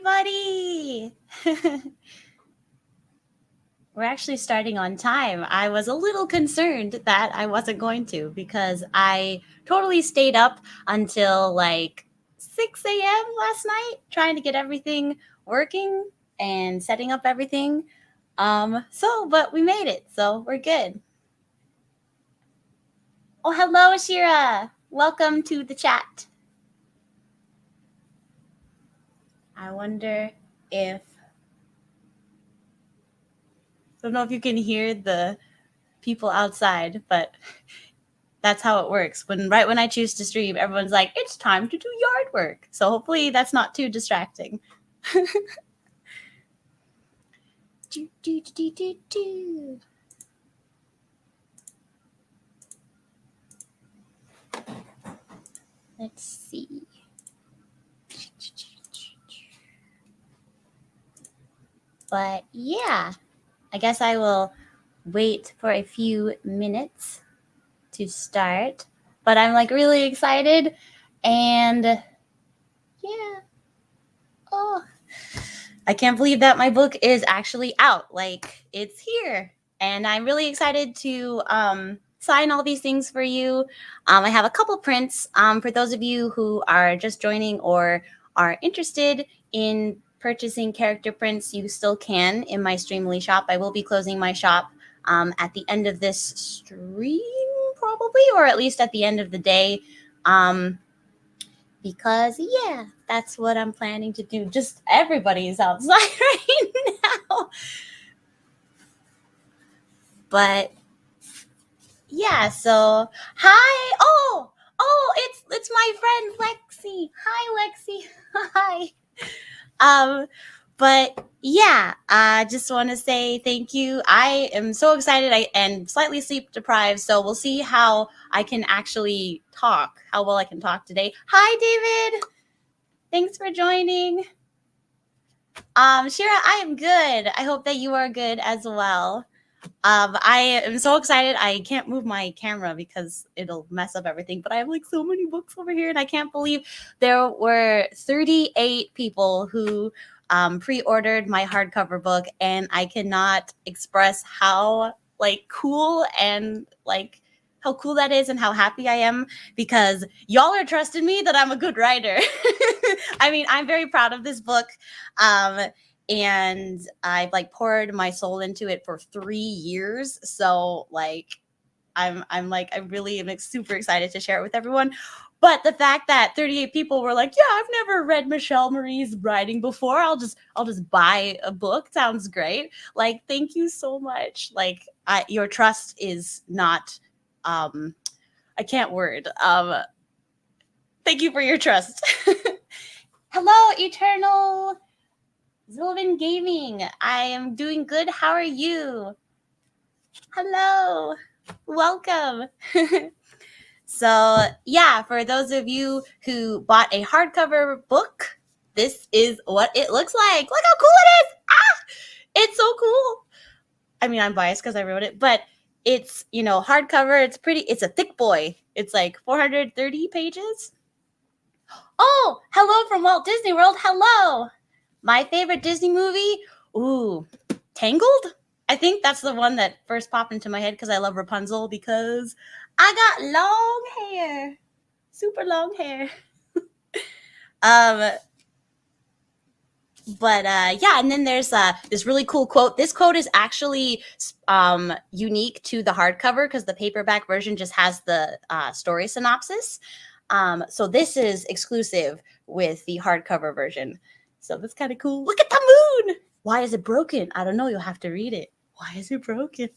everybody! We're actually starting on time. I was a little concerned that I wasn't going to because I totally stayed up until like 6 a.m. last night trying to get everything working and setting up everything. But we made it, so we're good. Oh, hello, Shira. Welcome to the chat. I wonder if... I don't know if you can hear the people outside, but that's how it works. Right when I choose to stream, everyone's like, it's time to do yard work. So hopefully that's not too distracting. Let's see. But yeah, I guess I will wait for a few minutes to start. But I'm like really excited. And yeah. Oh, I can't believe that my book is actually out. Like, it's here. And I'm really excited to sign all these things for you. I have a couple prints. For those of you who are just joining or are interested in purchasing character prints, you still can in my Streamily shop. I will be closing my shop at the end of this stream, probably, or at least at the end of the day. Because, yeah, that's what I'm planning to do. Just everybody is outside right now. But, yeah, so, hi. Oh, it's my friend Lexi. Hi, Lexi. Hi. But, yeah, I just want to say thank you. I am so excited and slightly sleep deprived, so we'll see how I can actually talk, how well I can talk today. Hi, David. Thanks for joining. Shira, I am good. I hope that you are good as well. I am so excited. I can't move my camera because it'll mess up everything, but I have like so many books over here, and I can't believe there were 38 people who pre-ordered my hardcover book, and I cannot express how like cool and like how cool that is and how happy I am because y'all are trusting me that I'm a good writer. I mean, I'm very proud of this book. And I've like poured my soul into it for 3 years. So like, I'm really am super excited to share it with everyone. But the fact that 38 people were like, yeah, I've never read Michelle Marie's writing before. I'll just buy a book. Sounds great. Like, thank you so much. Like, your trust is not, I can't word. Thank you for your trust. Hello, Eternal Zilvin Gaming. I am doing good. How are you? Hello. Welcome. So, yeah, for those of you who bought a hardcover book, this is what it looks like. Look how cool it is. Ah! It's so cool. I mean, I'm biased because I wrote it, but it's, you know, hardcover. It's pretty. It's a thick boy. It's like 430 pages. Oh, hello from Walt Disney World. Hello. My favorite Disney movie? Ooh, Tangled? I think that's the one that first popped into my head because I love Rapunzel because I got long hair. Super long hair. Yeah, and then there's this really cool quote. This quote is actually unique to the hardcover because the paperback version just has the story synopsis. So this is exclusive with the hardcover version. So that's kind of cool. Look at the moon. Why is it broken? I don't know. You'll have to read it. Why is it broken?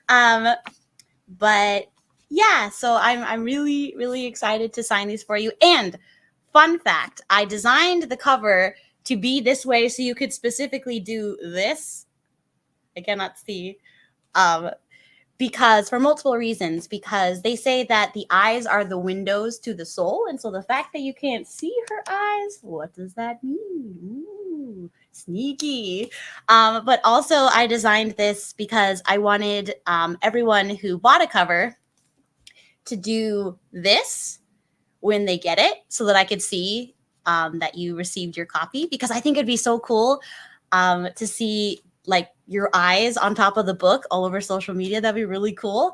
But yeah, so I'm really, really excited to sign these for you. And fun fact, I designed the cover to be this way so you could specifically do this. I cannot see. Because for multiple reasons, because they say that the eyes are the windows to the soul. And so the fact that you can't see her eyes, what does that mean? Ooh, sneaky. But also I designed this because I wanted everyone who bought a cover to do this when they get it so that I could see that you received your copy, because I think it'd be so cool to see like your eyes on top of the book all over social media. That'd be really cool.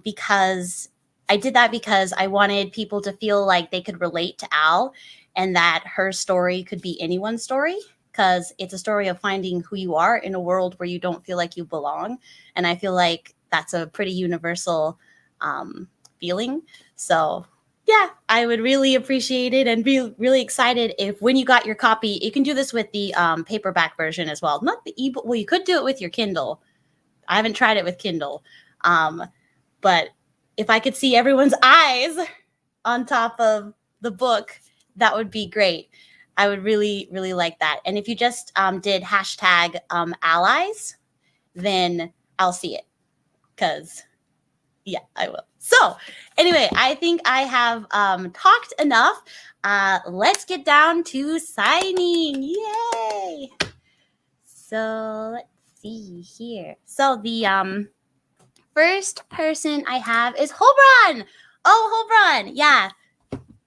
Because I did that because I wanted people to feel like they could relate to Al and that her story could be anyone's story, because it's a story of finding who you are in a world where you don't feel like you belong. And I feel like that's a pretty universal feeling. So yeah, I would really appreciate it and be really excited if when you got your copy, you can do this with the paperback version as well. Not the ebook. Well, you could do it with your Kindle. I haven't tried it with Kindle. But if I could see everyone's eyes on top of the book, that would be great. I would really, really like that. And if you just did hashtag allies, then I'll see it. Because, yeah, I will. So anyway, I think I have talked enough. Let's get down to signing. Yay! So let's see here. So the first person I have is Hobron. Oh, Hobron. Yeah.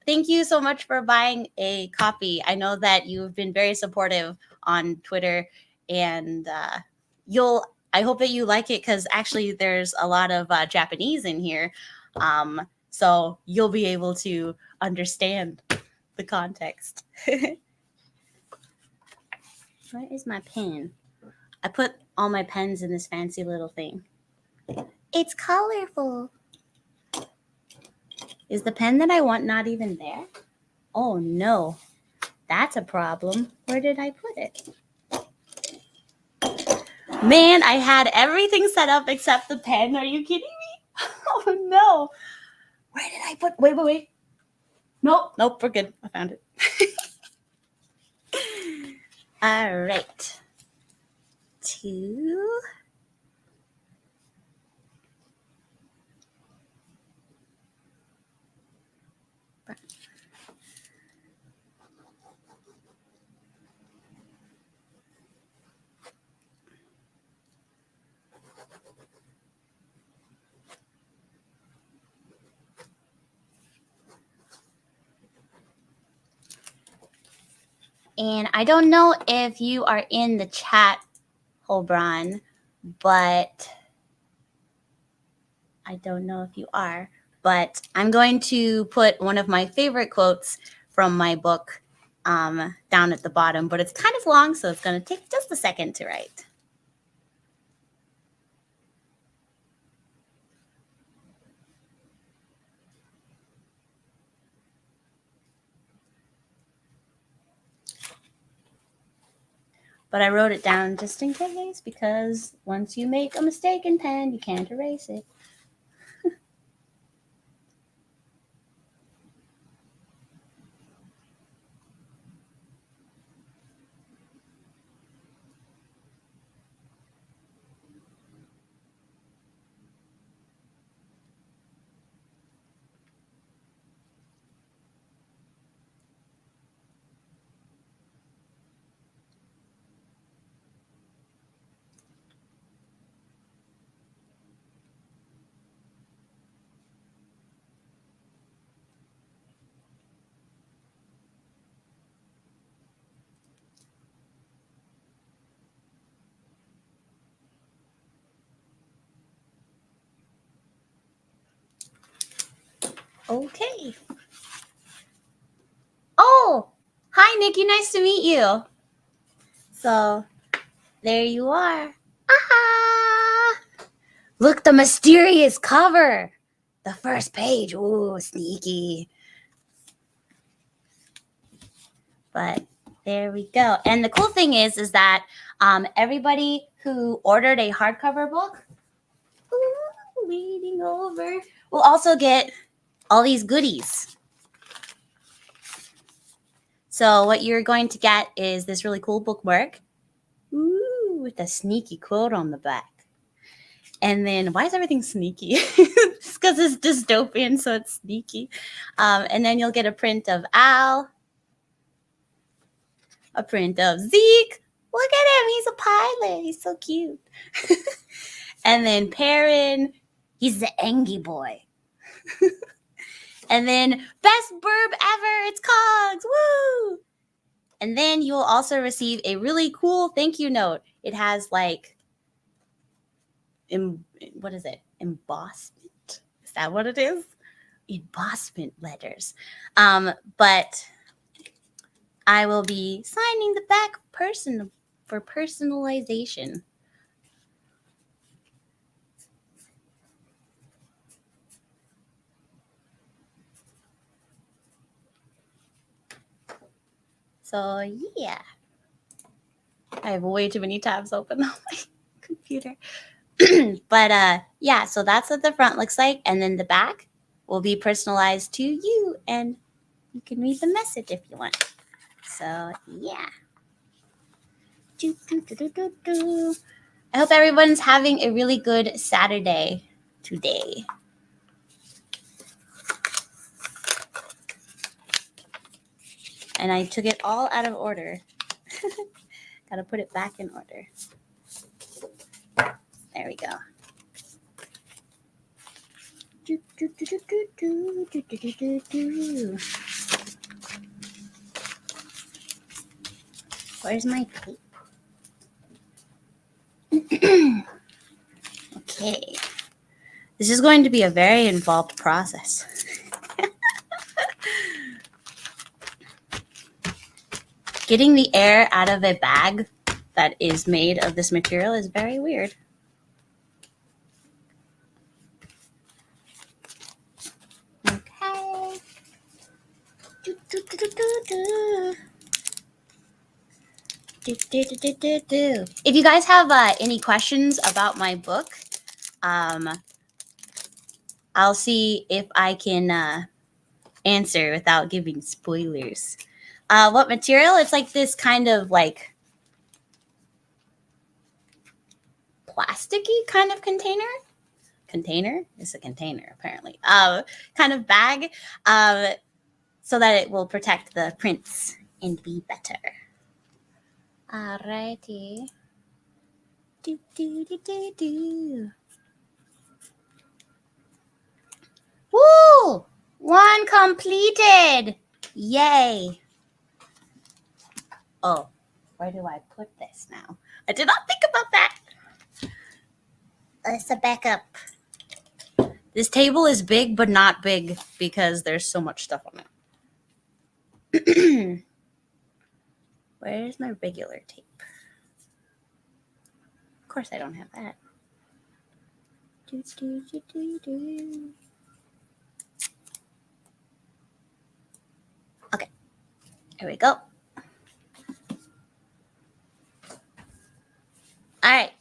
Thank you so much for buying a copy. I know that you've been very supportive on Twitter, and I hope that you like it, because actually there's a lot of Japanese in here. So you'll be able to understand the context. Where is my pen? I put all my pens in this fancy little thing. It's colorful. Is the pen that I want not even there? Oh no, that's a problem. Where did I put it? Man, I had everything set up except the pen. Are you kidding me? Oh no. Where did I put? Wait. Nope, we're good. I found it. All right. 2. And I don't know if you are in the chat, Hobron, but I don't know if you are. But I'm going to put one of my favorite quotes from my book down at the bottom. But it's kind of long, so it's going to take just a second to write. But I wrote it down just in case, because once you make a mistake in pen, you can't erase it. Okay. Oh, hi, Nikki. Nice to meet you. So, there you are. Aha! Look, the mysterious cover. The first page. Ooh, sneaky. But there we go. And the cool thing is that everybody who ordered a hardcover book, reading over, will also get all these goodies. So what you're going to get is this really cool bookmark. Ooh, with a sneaky quote on the back. And then, why is everything sneaky? Just because it's dystopian, so it's sneaky. And then you'll get a print of Al, a print of Zeke. Look at him, he's a pilot. He's so cute. And then Perrin, he's the Angie boy. And then best burb ever, it's Cogs, woo! And then you'll also receive a really cool thank you note. It has like, what is it? Embossment? Is that what it is? Embossment letters. But I will be signing the back for personalization. So yeah, I have way too many tabs open on my computer. But yeah, so that's what the front looks like, and then the back will be personalized to you, and you can read the message if you want. So yeah. I hope everyone's having a really good Saturday today. And I took it all out of order. Gotta put it back in order. There we go. Where's my tape? Okay. This is going to be a very involved process. Getting the air out of a bag that is made of this material is very weird. Okay. If you guys have any questions about my book, I'll see if I can answer without giving spoilers. What material? It's like this kind of like plasticky kind of container. It's a container apparently. Kind of bag, so that it will protect the prints and be better. Alrighty. Woo! One completed. Yay. Oh, where do I put this now? I did not think about that. It's a backup. This table is big, but not big because there's so much stuff on it. Where's my regular tape? Of course I don't have that. Okay, here we go. All right,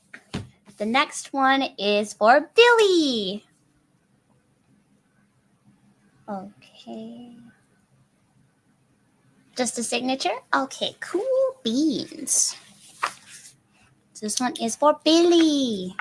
the next one is for Billy. Okay. Just a signature? Okay, cool beans. This one is for Billy.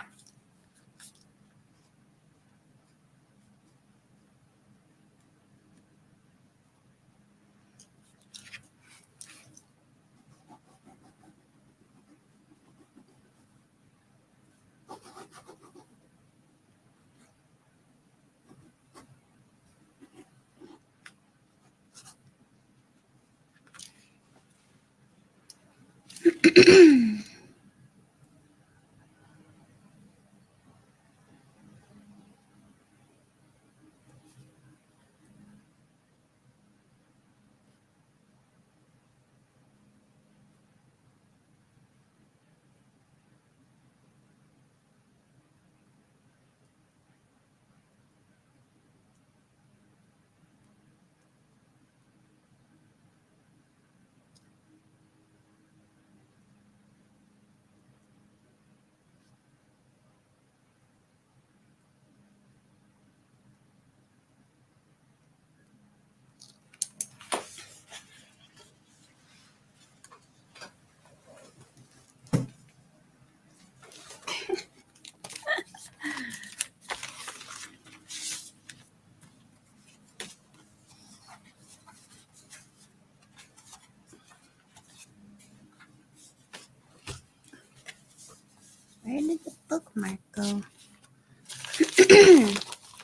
Where did the bookmark go?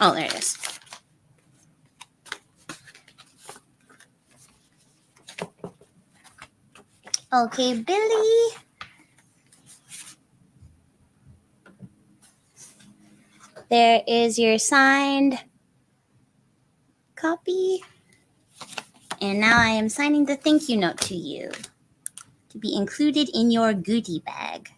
Oh, there it is. Okay, Billy. There is your signed copy. And now I am signing the thank you note to you to be included in your goodie bag.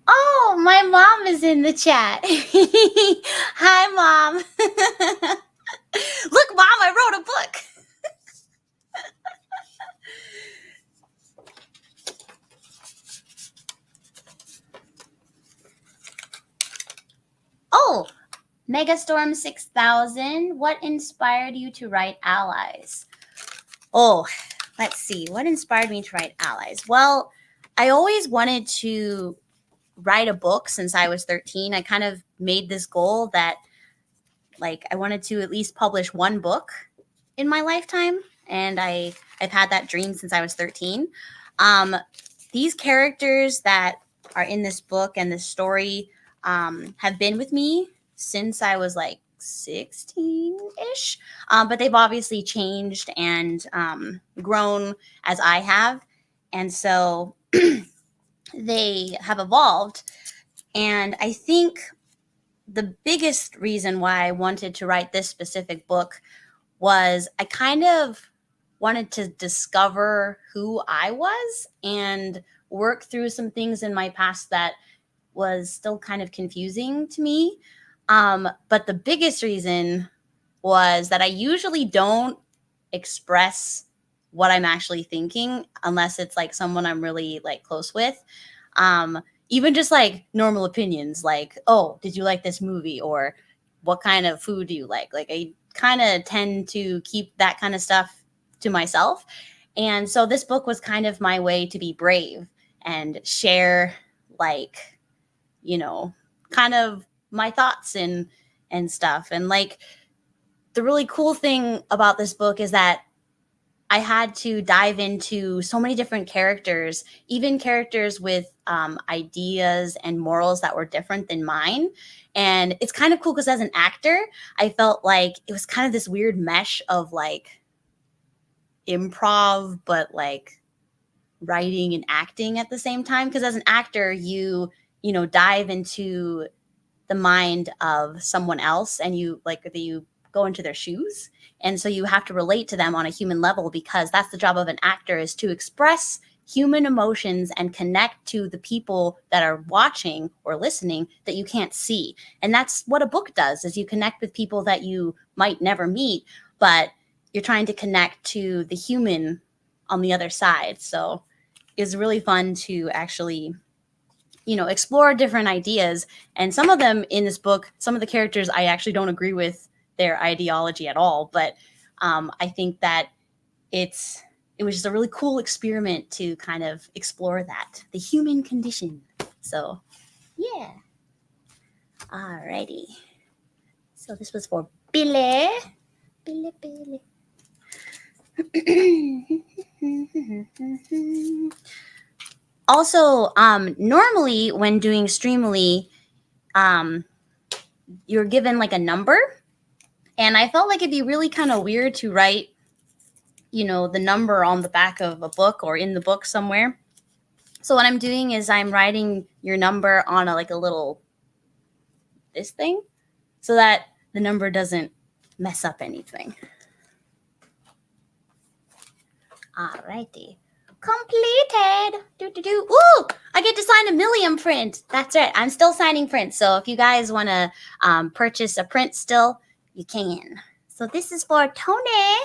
Oh, my mom is in the chat. Hi, Mom. Look, Mom, I wrote a book. Oh, Megastorm 6000. What inspired you to write Allies? Oh, let's see. What inspired me to write Allies? Well, I always wanted to write a book since I was 13. I kind of made this goal that like I wanted to at least publish one book in my lifetime, and I've had that dream since I was 13. These characters that are in this book and this story have been with me since I was like 16-ish, but they've obviously changed and grown as I have, and so they have evolved. And I think the biggest reason why I wanted to write this specific book was I kind of wanted to discover who I was and work through some things in my past that was still kind of confusing to me. But the biggest reason was that I usually don't express what I'm actually thinking unless it's like someone I'm really like close with. Even just like normal opinions, like, oh, did you like this movie? Or what kind of food do you like? Like, I kind of tend to keep that kind of stuff to myself. And so this book was kind of my way to be brave and share, like, you know, kind of my thoughts and stuff. And like, the really cool thing about this book is that I had to dive into so many different characters, even characters with ideas and morals that were different than mine. And it's kind of cool because as an actor, I felt like it was kind of this weird mesh of like improv, but like writing and acting at the same time. Because as an actor, you dive into the mind of someone else and you go into their shoes, and so you have to relate to them on a human level, because that's the job of an actor, is to express human emotions and connect to the people that are watching or listening that you can't see. And that's what a book does, is you connect with people that you might never meet, but you're trying to connect to the human on the other side. So it's really fun to actually explore different ideas. And some of them in this book, some of the characters, I actually don't agree with their ideology at all. But I think that it was just a really cool experiment to kind of explore that, the human condition. So, yeah. Alrighty. So this was for Billy. Billy. Also, normally when doing Streamily, you're given like a number, and I felt like it'd be really kind of weird to write, the number on the back of a book or in the book somewhere. So what I'm doing is I'm writing your number on a little this thing, so that the number doesn't mess up anything. Alrighty. Completed. Ooh, I get to sign a Milliam print. That's right. I'm still signing prints. So if you guys want to purchase a print still, you can. So this is for Tony.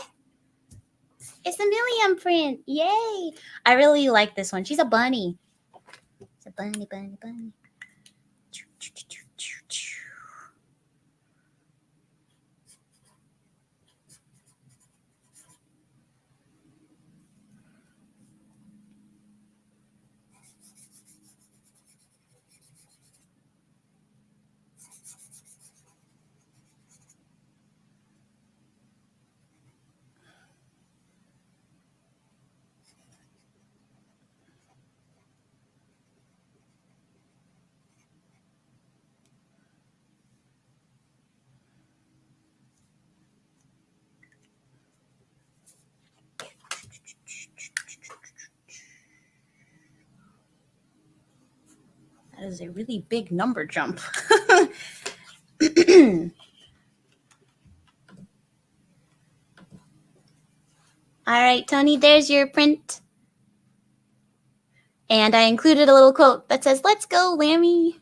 It's a Milliam print. Yay. I really like this one. She's a bunny. It's a bunny. is a really big number jump. All right, Tony, there's your print. And I included a little quote that says, "Let's go, Lambie."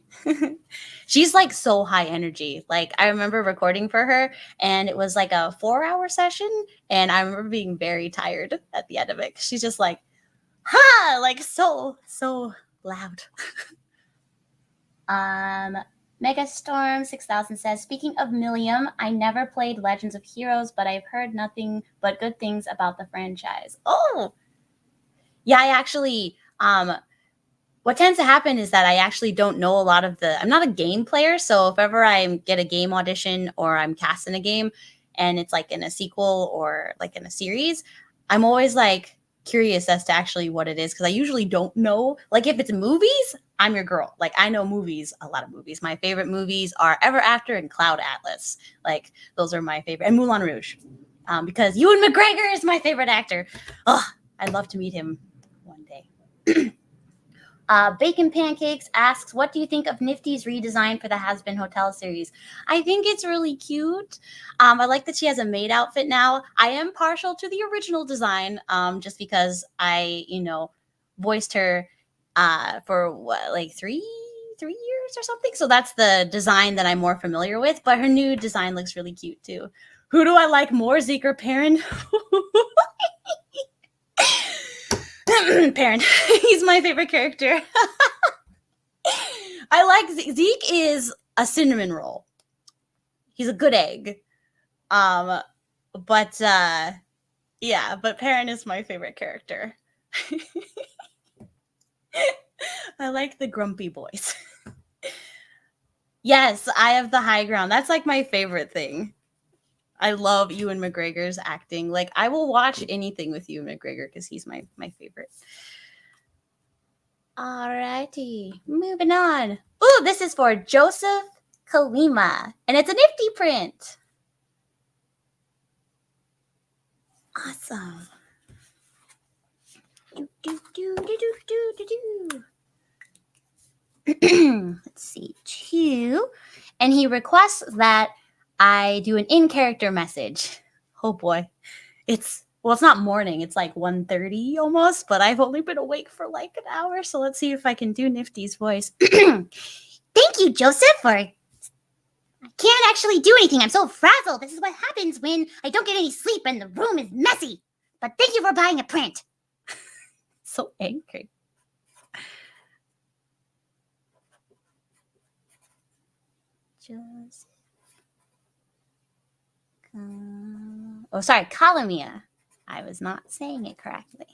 She's like so high energy. Like I remember recording for her and it was like a 4-hour session. And I remember being very tired at the end of it. She's just like, ha, like so loud. Megastorm 6000 says, "Speaking of Millium, I never played Legends of Heroes, but I've heard nothing but good things about the franchise." Oh, yeah, I actually, what tends to happen is that I actually don't know a lot of I'm not a game player. So if ever I get a game audition or I'm cast in a game and it's like in a sequel or like in a series, I'm always like curious as to actually what it is. Cause I usually don't know. Like if it's movies, I'm your girl. Like I know movies, a lot of movies. My favorite movies are Ever After and Cloud Atlas. Like those are my favorite. And Moulin Rouge. Because Ewan McGregor is my favorite actor. Oh, I'd love to meet him one day. Bacon Pancakes asks, "What do you think of Nifty's redesign for the Has Been Hotel series?" I think it's really cute. I like that she has a maid outfit now. I am partial to the original design, just because I, voiced her for what, like three years or something. So that's the design that I'm more familiar with. But her new design looks really cute too. Who do I like more, Zeke or Perrin? Perrin. He's my favorite character. I like Zeke is a cinnamon roll. He's a good egg. But Perrin is my favorite character. I like the grumpy boys. Yes, I have the high ground. That's like my favorite thing. I love Ewan McGregor's acting. Like I will watch anything with Ewan McGregor because he's my favorite. Alrighty, moving on. Ooh, this is for Joseph Kalima, and it's a nifty print. Awesome. Let's see, 2. And he requests that I do an in-character message. Oh boy. It's not morning. It's like 1:30 almost, but I've only been awake for like an hour. So let's see if I can do Nifty's voice. "Thank you, Joseph, I can't actually do anything. I'm so frazzled. This is what happens when I don't get any sleep and the room is messy. But thank you for buying a print." So angry. Joseph. Oh, sorry, Kalamia. I was not saying it correctly.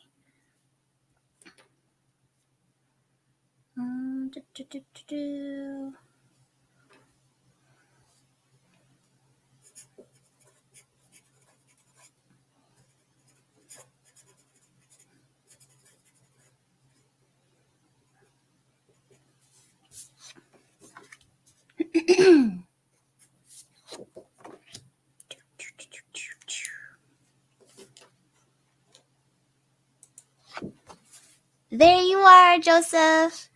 There you are, Joseph.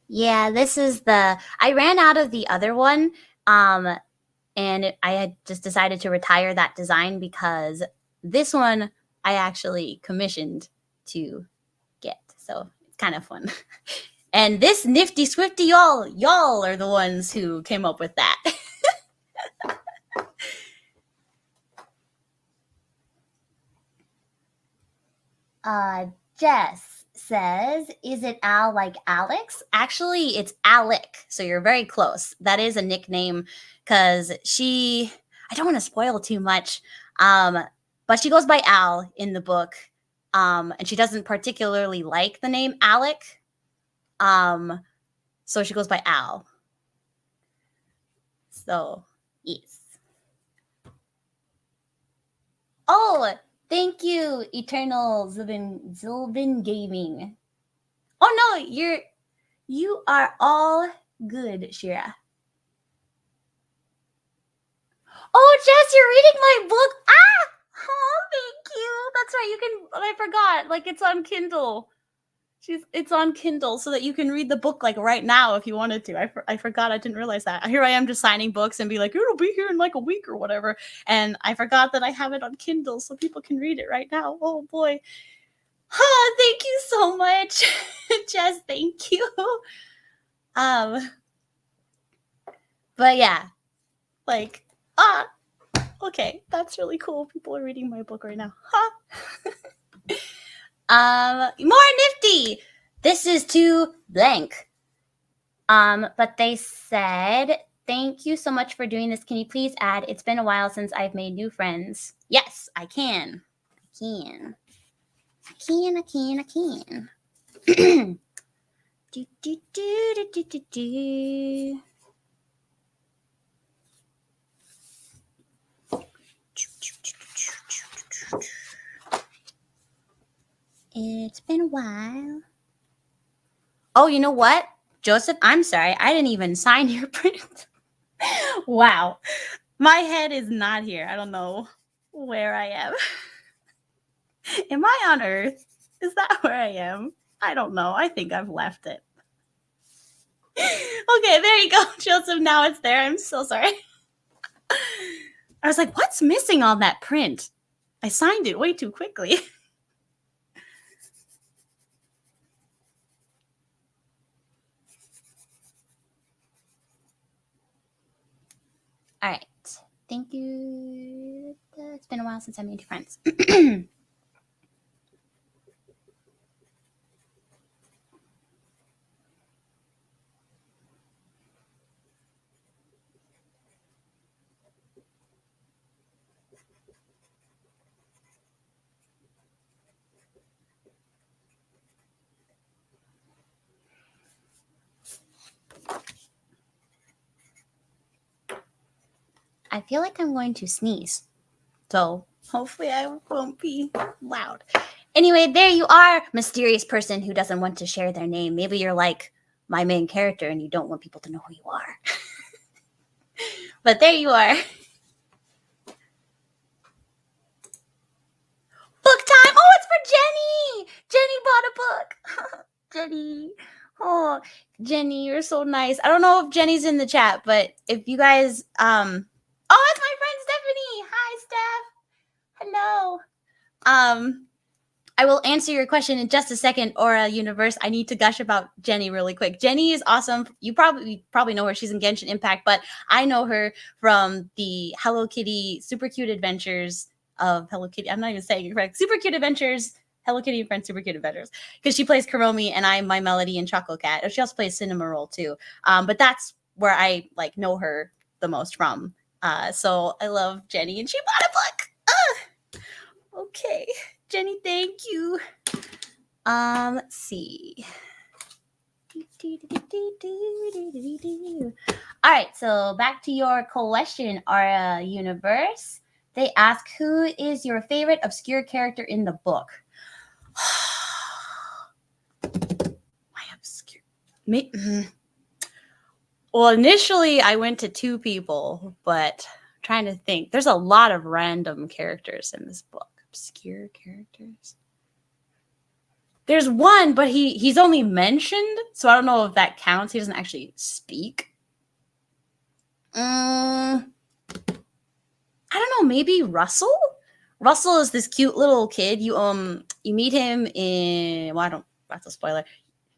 Yeah, this is I ran out of the other one, and I had just decided to retire that design because this one I actually commissioned to get. So it's kind of fun. And this nifty swifty y'all are the ones who came up with that. Jess says, "Is it Al like Alex?" Actually, it's Alec. So you're very close. That is a nickname because I don't want to spoil too much. But she goes by Al in the book. And she doesn't particularly like the name Alec. So she goes by Al. So, yes. Oh, thank you, Eternal Zilbin Gaming. Oh no, you are all good, Shira. Oh, Jess, you're reading my book. Oh, thank you. That's right. I forgot. Like it's on Kindle. It's on Kindle so that you can read the book like right now if you wanted to. I forgot. I didn't realize that. Here I am just signing books and be like, it'll be here in like a week or whatever. And I forgot that I have it on Kindle so people can read it right now. Oh boy. Thank you so much. Jess, thank you. But yeah, like, okay, that's really cool. People are reading my book right now. More nifty. This is to blank. But they said, thank you so much for doing this. Can you please add, it's been a while since I've made new friends. Yes, I can. I can. do, do, do, do, do, do. It's been a while. Oh, you know what? Joseph, I'm sorry. I didn't even sign your print. Wow. My head is not here. I don't know where I am. Am I on Earth? Is that where I am? I don't know. I think I've left it. Okay, there you go, Joseph. Now it's there. I'm so sorry. I was like, what's missing on that print? I signed it way too quickly. All right. Thank you. It's been a while since I made friends. I feel like I'm going to sneeze. So hopefully I won't be loud. Anyway, there you are, mysterious person who doesn't want to share their name. Maybe you're like my main character and you don't want people to know who you are. But there you are. Book time. Oh, it's for Jenny. Jenny bought a book. Jenny. Oh, Jenny, you're so nice. I don't know if Jenny's in the chat, but if you guys oh, it's my friend Stephanie. Hi, Steph. Hello. I will answer your question in just a second, Aura Universe. I need to gush about Jenny really quick. Jenny is awesome. You probably know her. She's in Genshin Impact, but I know her from the Hello Kitty Super Cute Adventures of Hello Kitty. I'm not even saying it correct. Super Cute Adventures, Hello Kitty and Friends Super Cute Adventures. Because she plays Kuromi and I'm My Melody and Choco Cat. She also plays Cinema Roll too. But that's where I like know her the most from. So I love Jenny and she bought a book. Okay. Jenny, thank you. Let's see. All right, so back to your question, Aura Universe. They ask, who is your favorite obscure character in the book? My obscure. Well, initially I went to two people, but I'm trying to think. There's a lot of random characters in this book. Obscure characters. There's one, but he's only mentioned, so I don't know if that counts. He doesn't actually speak. I don't know, maybe Russell? Russell is this cute little kid. You meet him in, well, that's a spoiler.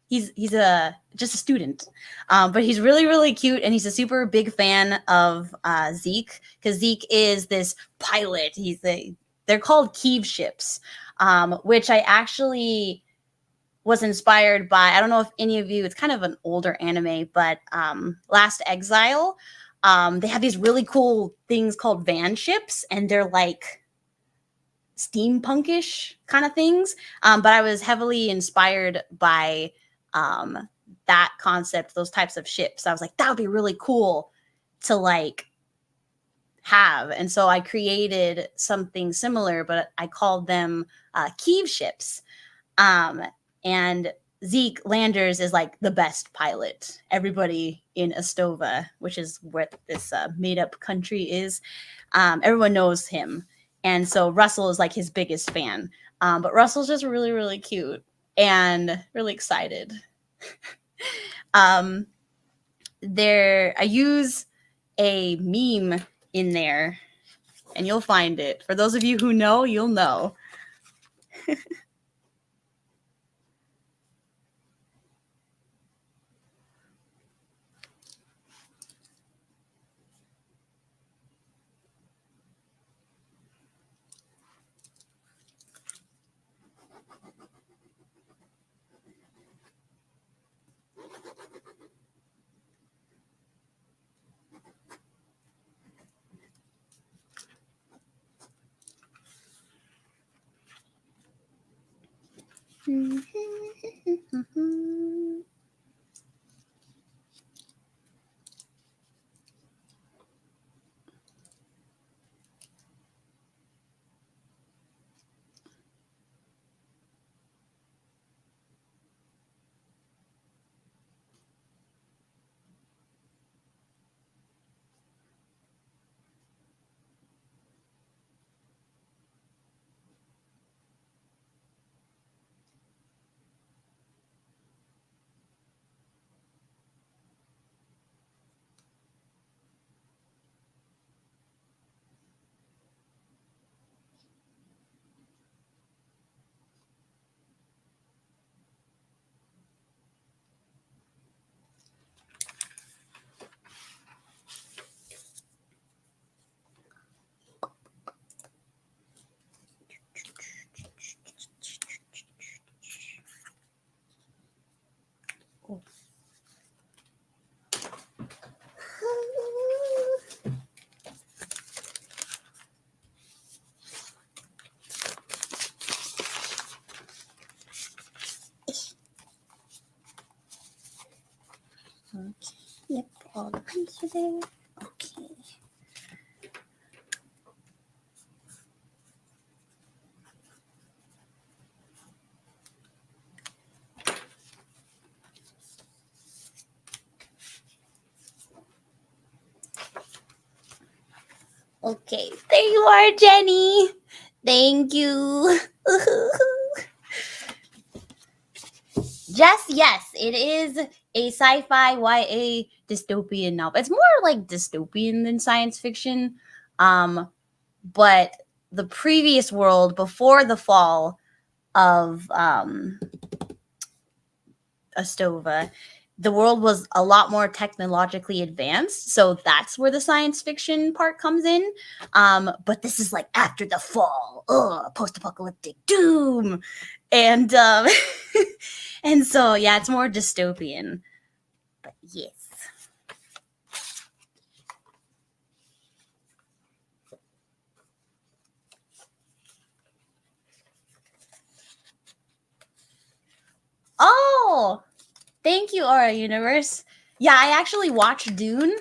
He's just a student, but he's really, really cute, and he's a super big fan of Zeke, because Zeke is this pilot. They're called Kiev ships, which I actually was inspired by. I don't know if any of you, it's kind of an older anime, but Last Exile, they have these really cool things called van ships, and they're like steampunkish kind of things. But I was heavily inspired by that concept, those types of ships. I was like, that would be really cool to like have. And so I created something similar, but I called them Kiev ships. And Zeke Landers is like the best pilot. Everybody in Astova, which is what this made-up country is, everyone knows him. And so Russell is like his biggest fan. But Russell's just really, really cute. and really excited. There, I use a meme in there, and you'll find it. For those of you who know, you'll know. Okay, yep, all the prints are there. Okay. Okay, there you are, Jenny. Thank you. Just yes, it is a sci-fi YA dystopian novel. It's more like dystopian than science fiction. But the previous world before the fall of Astova, the world was a lot more technologically advanced. So that's where the science fiction part comes in. But this is like after the fall, post-apocalyptic doom. And and so yeah, it's more dystopian. But yes. Oh, thank you, Aura Universe. Yeah, I actually watched Dune.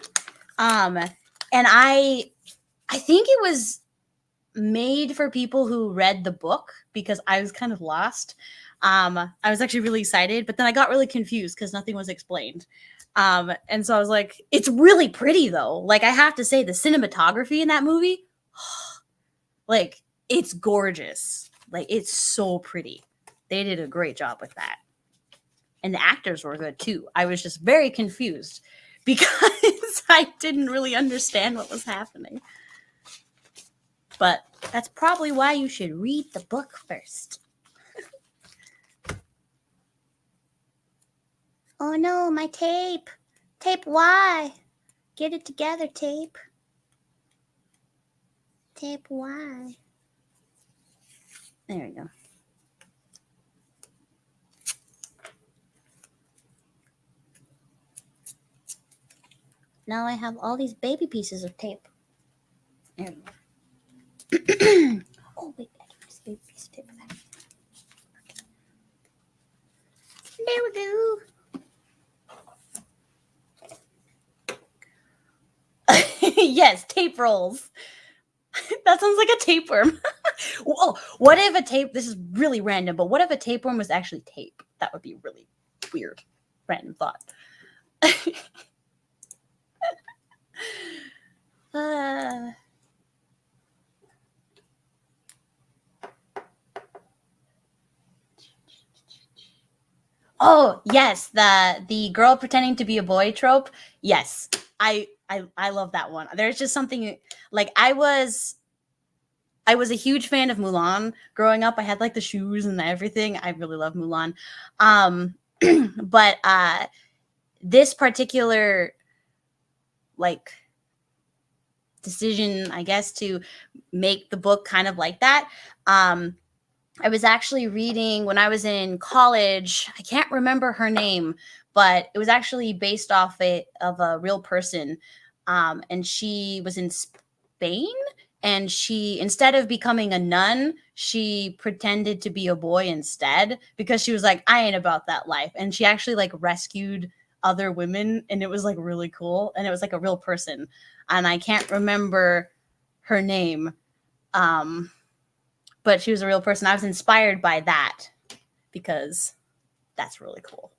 And I think it was made for people who read the book because I was kind of lost. I was actually really excited, but then I got really confused because nothing was explained. And so I was like, it's really pretty though. Like I have to say, the cinematography in that movie, like it's gorgeous. Like it's so pretty. They did a great job with that. And the actors were good too. I was just very confused because I didn't really understand what was happening. But that's probably why you should read the book first. Oh no, my tape. Tape, why? Get it together, tape. Tape, why? There we go. Now I have all these baby pieces of tape. There we go. Oh, wait, I can just baby piece of tape for that. There we go. Yes, tape rolls. That sounds like a tapeworm. Whoa, what if a tape, this is really random, but what if a tapeworm was actually tape? That would be really weird. Random thought. Oh yes, the girl pretending to be a boy trope. Yes, I love that one. There's just something like I was a huge fan of Mulan growing up. I had like the shoes and everything. I really love Mulan. Um, but this particular like decision, I guess, to make the book kind of like that. I was actually reading when I was in college. I can't remember her name, but it was actually based off of a real person. And she was in Spain. And she, instead of becoming a nun, she pretended to be a boy instead because she was like, I ain't about that life. And she actually like rescued other women. And it was like really cool. And it was like a real person. And I can't remember her name. But she was a real person. I was inspired by that because that's really cool.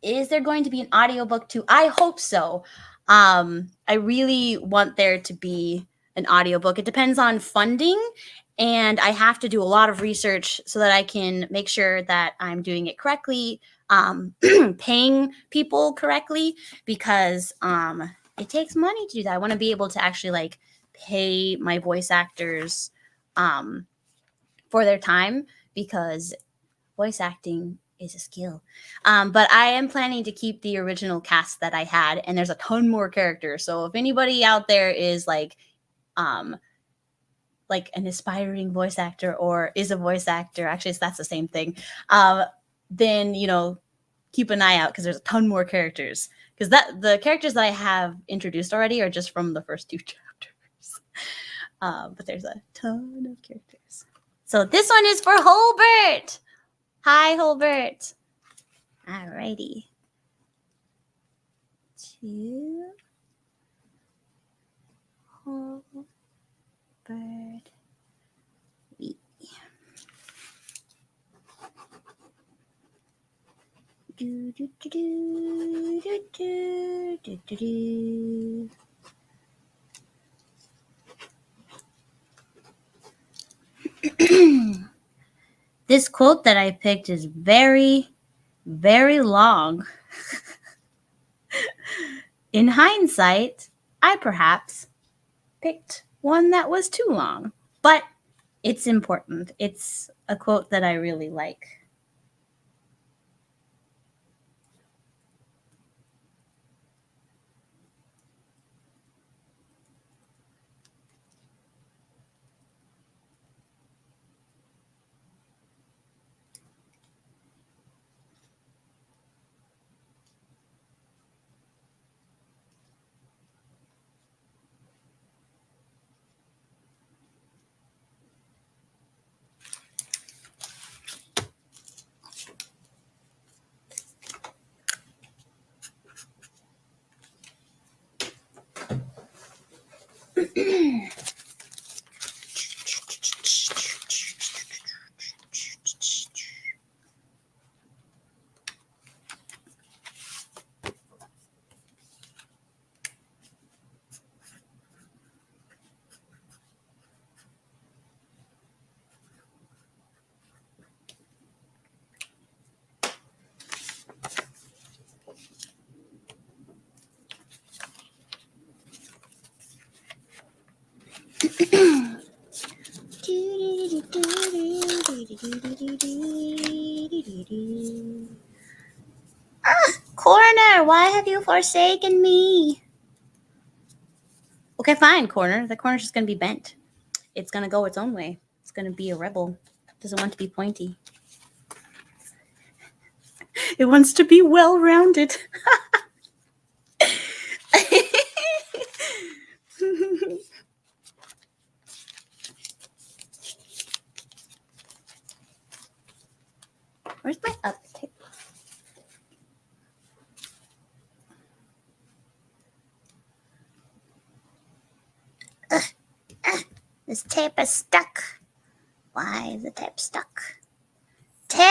Is there going to be an audiobook too? I hope so. I really want there to be an audiobook. It depends on funding, and I have to do a lot of research so that I can make sure that I'm doing it correctly, paying people correctly, because it takes money to do that. I want to be able to actually like pay my voice actors for their time, because voice acting is a skill. But I am planning to keep the original cast that I had, and there's a ton more characters. So if anybody out there is like an aspiring voice actor or is a voice actor, actually that's the same thing, then keep an eye out, because there's a ton more characters. Because the characters that I have introduced already are just from the first 2 chapters. But there's a ton of characters. So this one is for Holbert. Hi, Holbert. Alrighty. 2 Holbert. Do, do, do, do, do, do, do, do, do. This quote that I picked is very, very long. In hindsight, I perhaps picked one that was too long, but it's important. It's a quote that I really like. Corner, why have you forsaken me? Okay, fine, Corner. The corner's just going to be bent. It's going to go its own way. It's going to be a rebel. It doesn't want to be pointy. It wants to be well-rounded. Where's my other tape? This tape is stuck. Why is the tape stuck? Tape!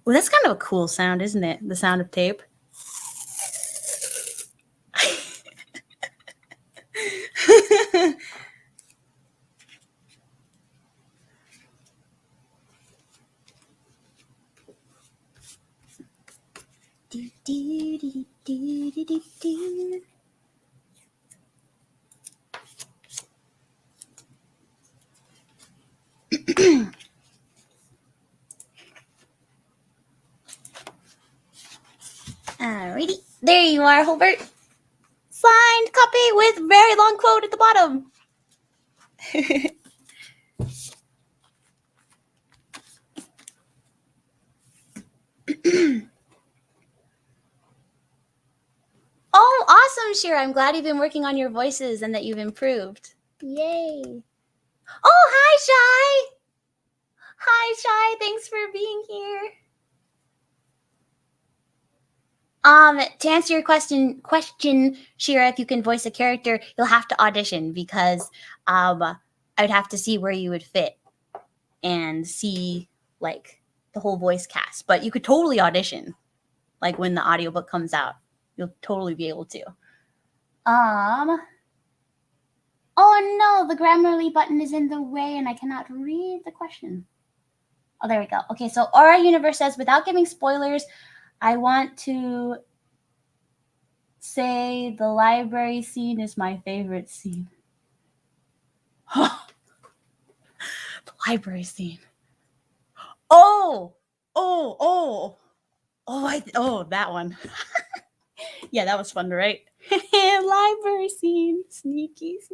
Well, that's kind of a cool sound, isn't it? The sound of tape. Alrighty. There you are, Hobart. Signed copy with very long quote at the bottom. Oh, awesome, Shira. I'm glad you've been working on your voices and that you've improved. Yay. Oh, hi, Shy. Hi, Shy. Thanks for being here. To answer your question, Shira, if you can voice a character, you'll have to audition because I'd have to see where you would fit and see like the whole voice cast. But you could totally audition, like when the audiobook comes out. You'll totally be able to. Oh no, the Grammarly button is in the way and I cannot read the question. Oh, there we go. Okay, so Aura Universe says, without giving spoilers, I want to say the library scene is my favorite scene. The library scene. Oh, that one. Yeah, that was fun to write. Library scene. Sneaky. It's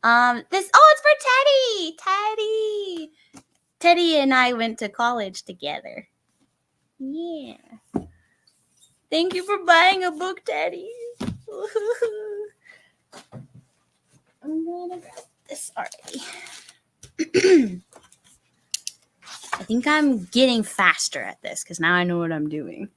for Teddy. Teddy and I went to college together. Yeah. Thank you for buying a book, Teddy. I'm gonna grab this already. I think I'm getting faster at this because now I know what I'm doing.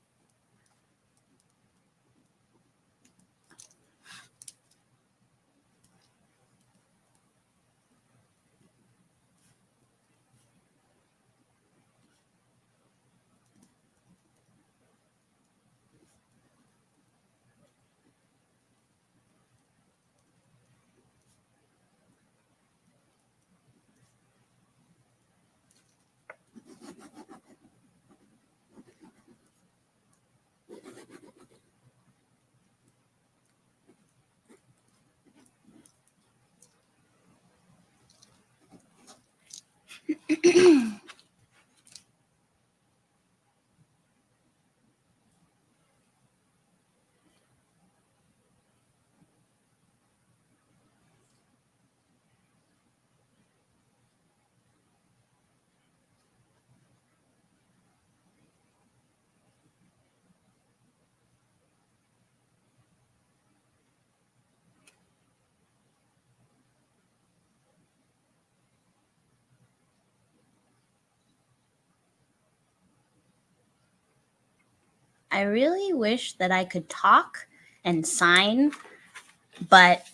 I really wish that I could talk and sign, but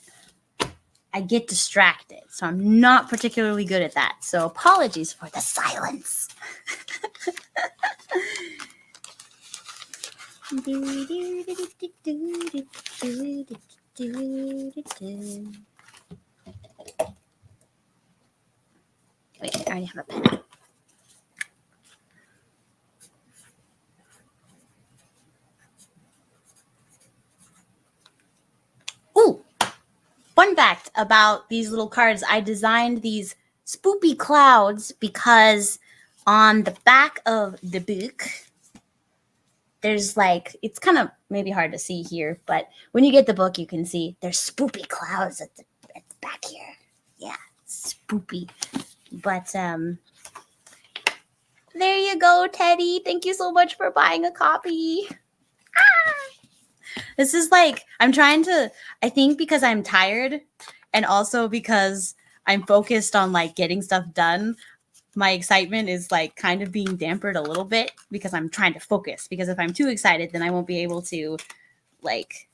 I get distracted. So I'm not particularly good at that. So apologies for the silence. Wait, I already have a pen. Ooh, fun fact about these little cards. I designed these spoopy clouds because on the back of the book, there's like, it's kind of maybe hard to see here, but when you get the book, you can see there's spoopy clouds at the back here. Yeah, spoopy. But there you go, Teddy. Thank you so much for buying a copy. This is like, I think because I'm tired and also because I'm focused on like getting stuff done, my excitement is like kind of being dampered a little bit because I'm trying to focus. Because if I'm too excited, then I won't be able to like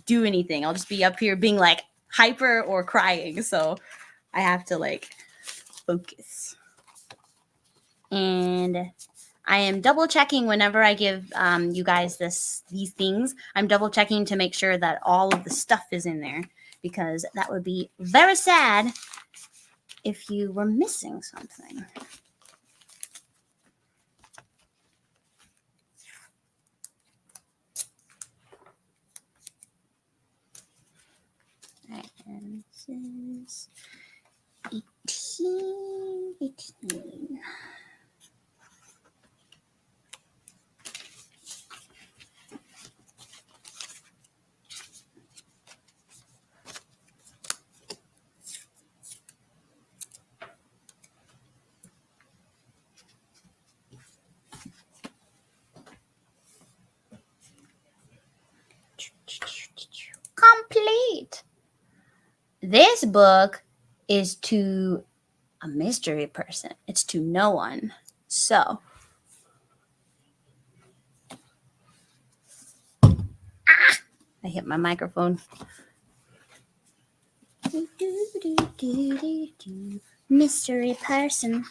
do anything. I'll just be up here being like hyper or crying. So I have to like focus. And I am double checking whenever I give you guys these things. I'm double checking to make sure that all of the stuff is in there because that would be very sad if you were missing something. This is 18. Complete. This book is to a mystery person. It's to no one. So, I hit my microphone. Mystery person.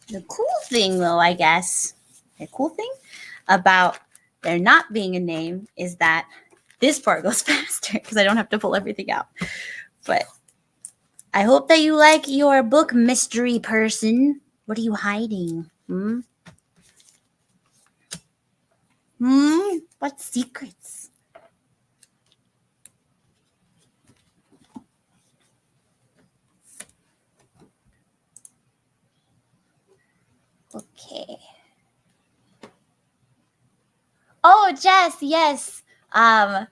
The cool thing, though, I guess, the cool thing about there not being a name is that this part goes faster because I don't have to pull everything out. But I hope that you like your book, mystery person. What are you hiding? What secrets? Okay. Oh, Jess, yes. I'm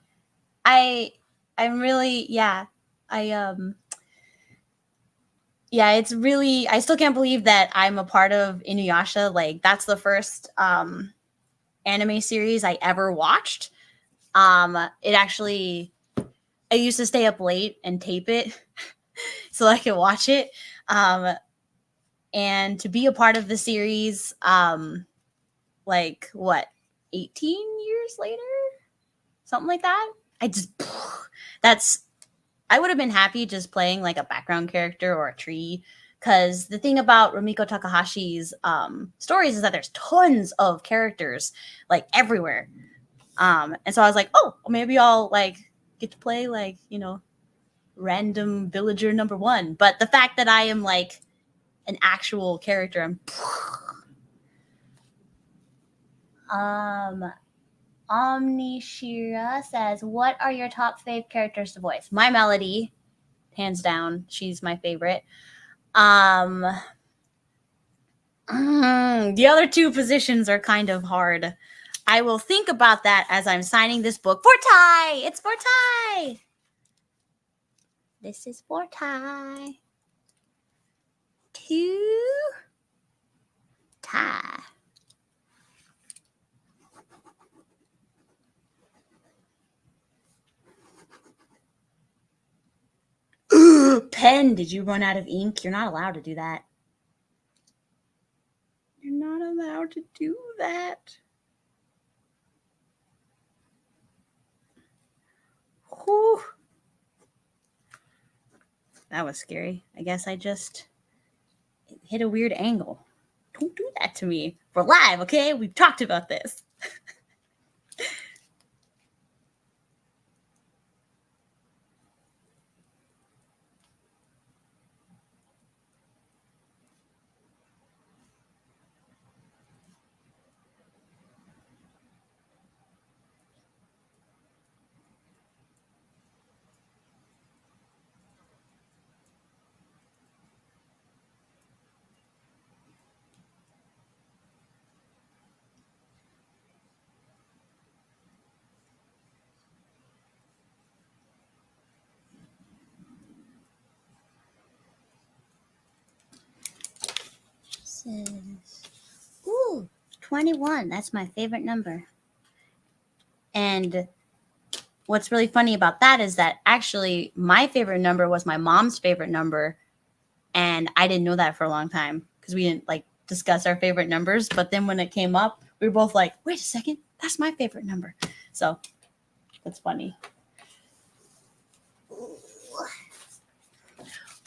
really, yeah. Yeah, it's really, I still can't believe that I'm a part of Inuyasha. Like, that's the first anime series I ever watched. It actually, I used to stay up late and tape it so I could watch it. And to be a part of the series, like what, 18 years later? Something like that. I would have been happy just playing like a background character or a tree. Because the thing about Rumiko Takahashi's stories is that there's tons of characters like everywhere. And so I was like, oh, maybe I'll like get to play like, random villager number 1. But the fact that I am like an actual character, Omni Shira says, what are your top fave characters to voice? My Melody, hands down. She's my favorite. The other 2 positions are kind of hard. I will think about that as I'm signing this book for Ty. It's for Ty. This is for Ty. To Ty. Pen, did you run out of ink? You're not allowed to do that. You're not allowed to do that. Whew. That was scary. I guess I just hit a weird angle. Don't do that to me. We're live, okay? We've talked about this. Ooh, 21. That's my favorite number. And what's really funny about that is that actually my favorite number was my mom's favorite number. And I didn't know that for a long time because we didn't like discuss our favorite numbers. But then when it came up, we were both like, wait a second, that's my favorite number. So that's funny.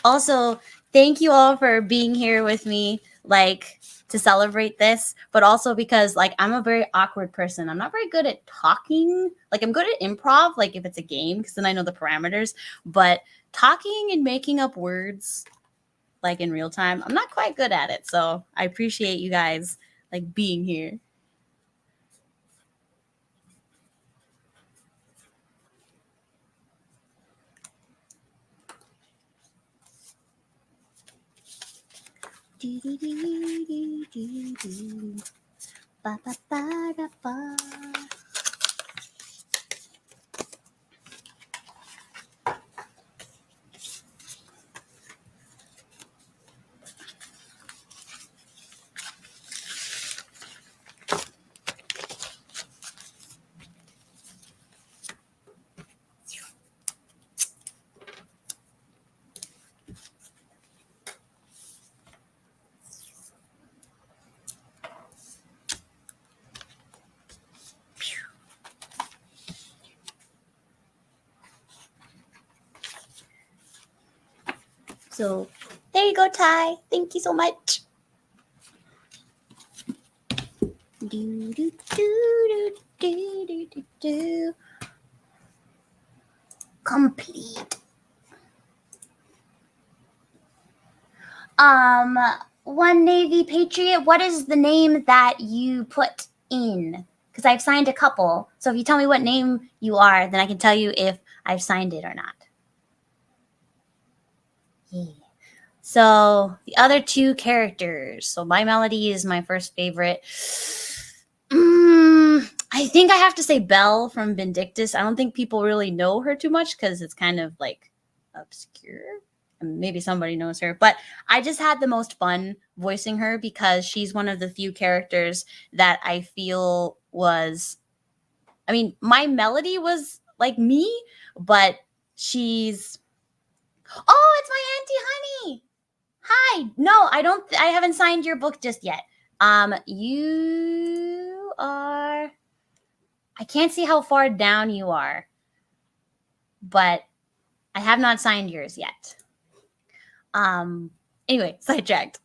Also, thank you all for being here with me, like to celebrate this, but also because like I'm a very awkward person. I'm not very good at talking. Like I'm good at improv, like if it's a game, because then I know the parameters. But talking and making up words, like in real time, I'm not quite good at it. So I appreciate you guys like being here. Ba, ba, ba, da, ba. So there you go, Ty. Thank you so much. Do, do, do, do, do, do, do. Complete. One Navy Patriot, what is the name that you put in? Because I've signed a couple. So if you tell me what name you are, then I can tell you if I've signed it or not. Yeah. So the other two characters. So My Melody is my first favorite. I think I have to say Belle from Vindictus. I don't think people really know her too much because it's kind of like obscure. Maybe somebody knows her, but I just had the most fun voicing her because she's one of the few characters that I feel was, I mean, My Melody was like me, but she's, oh, it's my Auntie Honey. Hi. No, I haven't signed your book just yet. You are, I can't see how far down you are, but I have not signed yours yet. Anyway, sidetracked.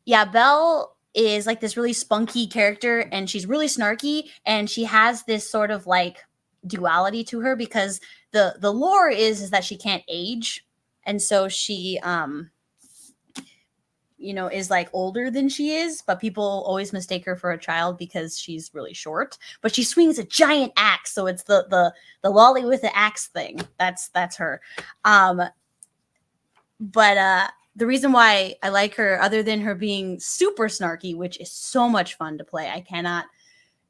Yeah, Belle is like this really spunky character and she's really snarky and she has this sort of like duality to her because the lore is that she can't age. And so she is like older than she is, but people always mistake her for a child because she's really short. But she swings a giant axe, so it's the lolly with the axe thing. That's her. But the reason why I like her, other than her being super snarky, which is so much fun to play, I cannot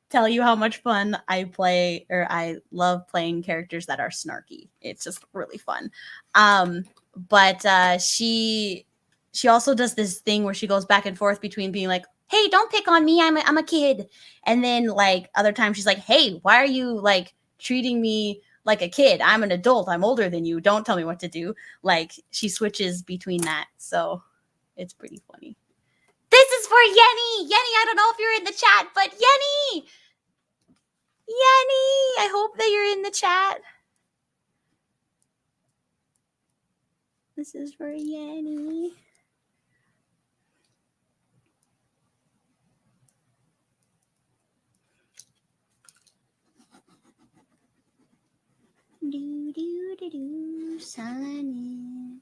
tell you how much fun I play, or I love playing characters that are snarky. It's just really fun. But she also does this thing where she goes back and forth between being like, hey, don't pick on me, I'm a kid. And then like other times she's like, hey, why are you like treating me like a kid? I'm an adult. I'm older than you. Don't tell me what to do. Like she switches between that. So it's pretty funny. This is for Yenny. Yenny, I don't know if you're in the chat, but Yenny, I hope that you're in the chat. This is for Yenny. Sign in.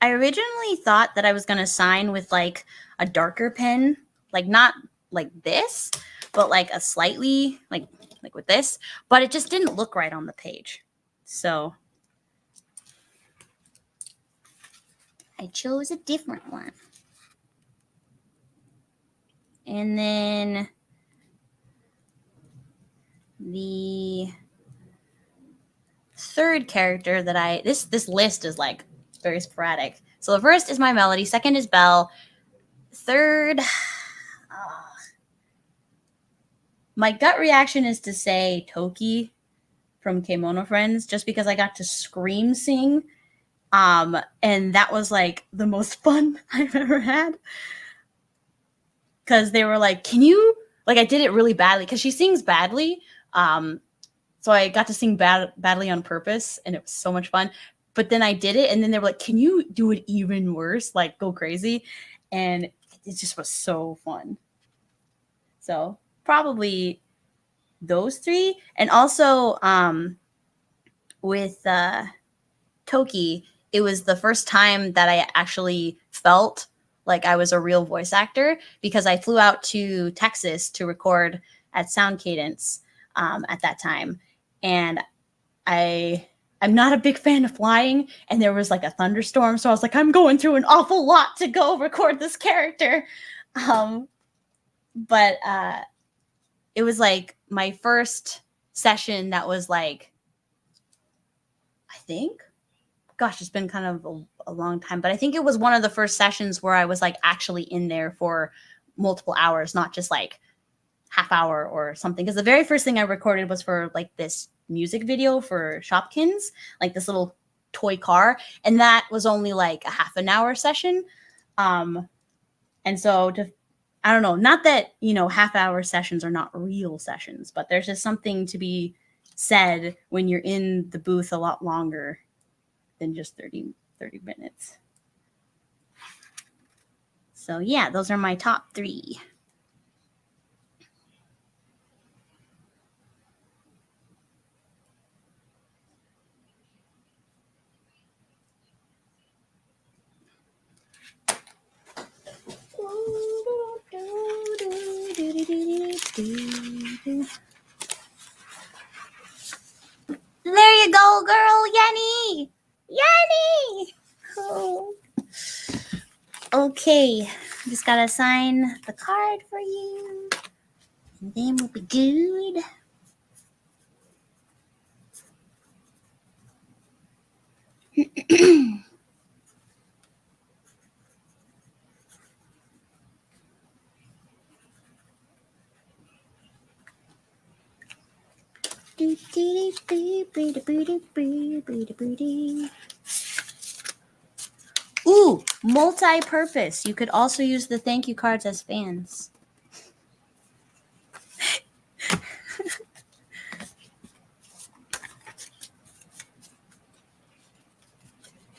I originally thought that I was going to sign with like a darker pen, like not like this, but like a slightly like with this, but it just didn't look right on the page. So I chose a different one. And then the third character that this list is like very sporadic, So the first is My Melody, second is Belle, third, my gut reaction is to say Toki from Kemono Friends, just because I got to scream sing. And that was like the most fun I've ever had. Because they were like, can you, like, I did it really badly because she sings badly. So I got to sing badly on purpose, and it was so much fun. But then I did it, and then they were like, can you do it even worse? Like, go crazy. And it just was so fun. So probably those three. And also with Toki, it was the first time that I actually felt like I was a real voice actor, because I flew out to Texas to record at Sound Cadence at that time. And I'm not a big fan of flying, and there was like a thunderstorm. So I was like, I'm going through an awful lot to go record this character. But it was like my first session that was like, I think, gosh, it's been kind of a long time, but I think it was one of the first sessions where I was like actually in there for multiple hours, not just like half hour or something. Because the very first thing I recorded was for like this music video for Shopkins, like this little toy car, and that was only like a half an hour session. And so I don't know, not that, half hour sessions are not real sessions, but there's just something to be said when you're in the booth a lot longer than just 30 minutes. So yeah, those are my top 3. There you go, girl, Yenny! Yenny! Oh. Okay, just gotta sign the card for you, and then we'll be good. Ooh, multi-purpose. You could also use the thank you cards as fans.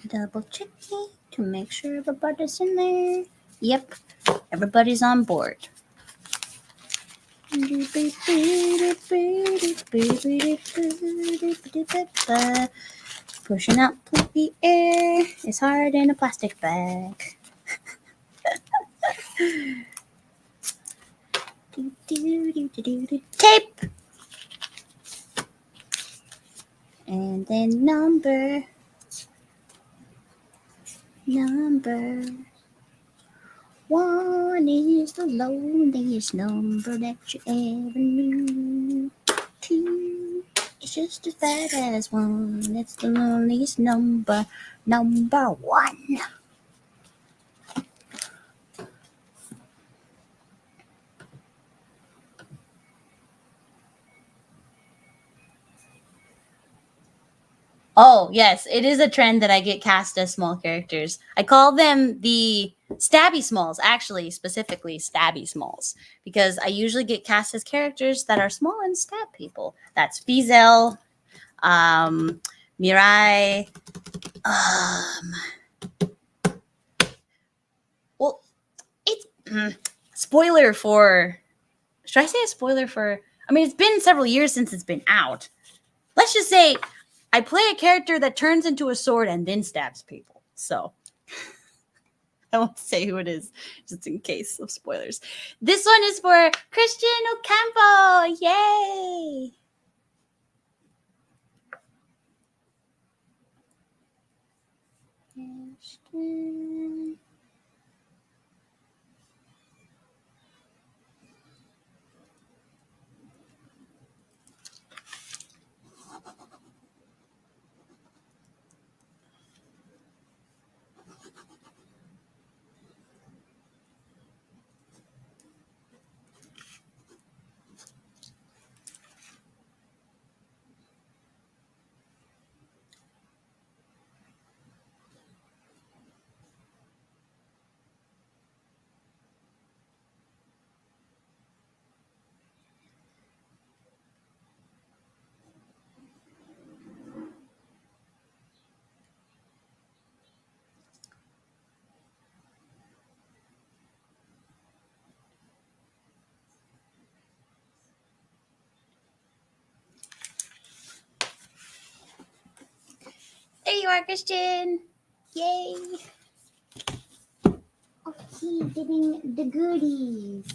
Double checking to make sure everybody's in there. Yep, everybody's on board. Pushing out the air is hard in a plastic bag. Tape! And then number. One is the loneliest number that you ever knew. 2 is just as bad as 1. It's the loneliest number. Number 1. Oh, yes, it is a trend that I get cast as small characters. I call them the stabby smalls, actually, specifically stabby smalls, because I usually get cast as characters that are small and stab people. That's Fizel, Mirai. Well, it's spoiler for. Should I say a spoiler for? I mean, it's been several years since it's been out. Let's just say I play a character that turns into a sword and then stabs people. So I won't say who it is, just in case of spoilers. This one is for Christian Ocampo. Yay! Christian. you are, Christian. Yay. Oh, he's getting the goodies.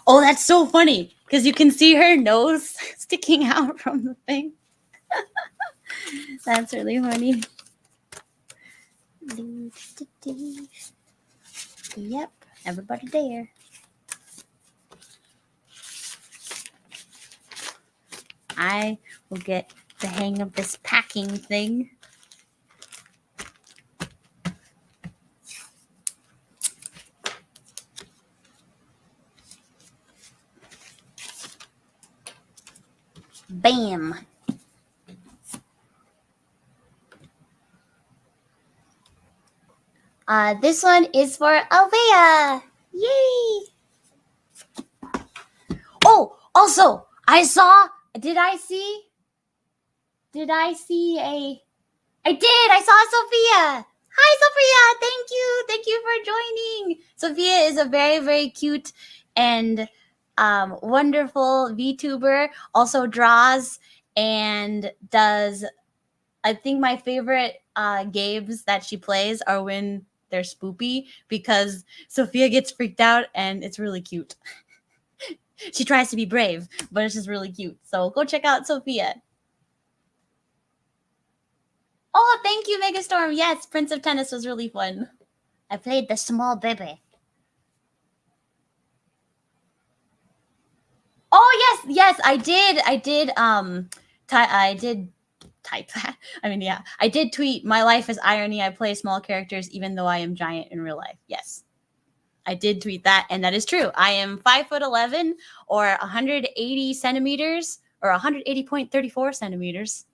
Oh, that's so funny because you can see her nose sticking out from the thing. That's really funny. Yep, everybody there. I will get the hang of this packing thing. Bam. This one is for Alvea. Yay! Oh, also, I saw Sophia. Hi, Sophia. Thank you for joining. Sophia is a very, very cute and wonderful VTuber. Also draws and does. I think my favorite games that she plays are when they're spoopy because Sophia gets freaked out and it's really cute. She tries to be brave, but it's just really cute. So go check out Sophia. Oh, thank you, Megastorm. Yes, Prince of Tennis was really fun. I played the small baby. Oh, yes, I did. I did type that. I mean, yeah, I did tweet, my life is irony. I play small characters even though I am giant in real life. Yes, I did tweet that, and that is true. I am 5'11" or 180 centimeters or 180.34 centimeters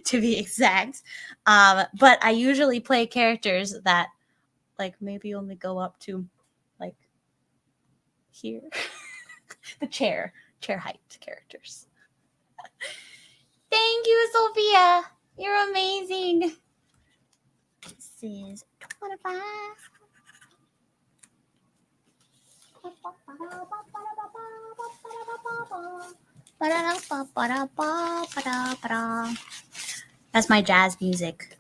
to be exact. But I usually play characters that like maybe only go up to like here. The chair height characters. Thank you, Sophia. You're amazing. This is 25. That's my jazz music.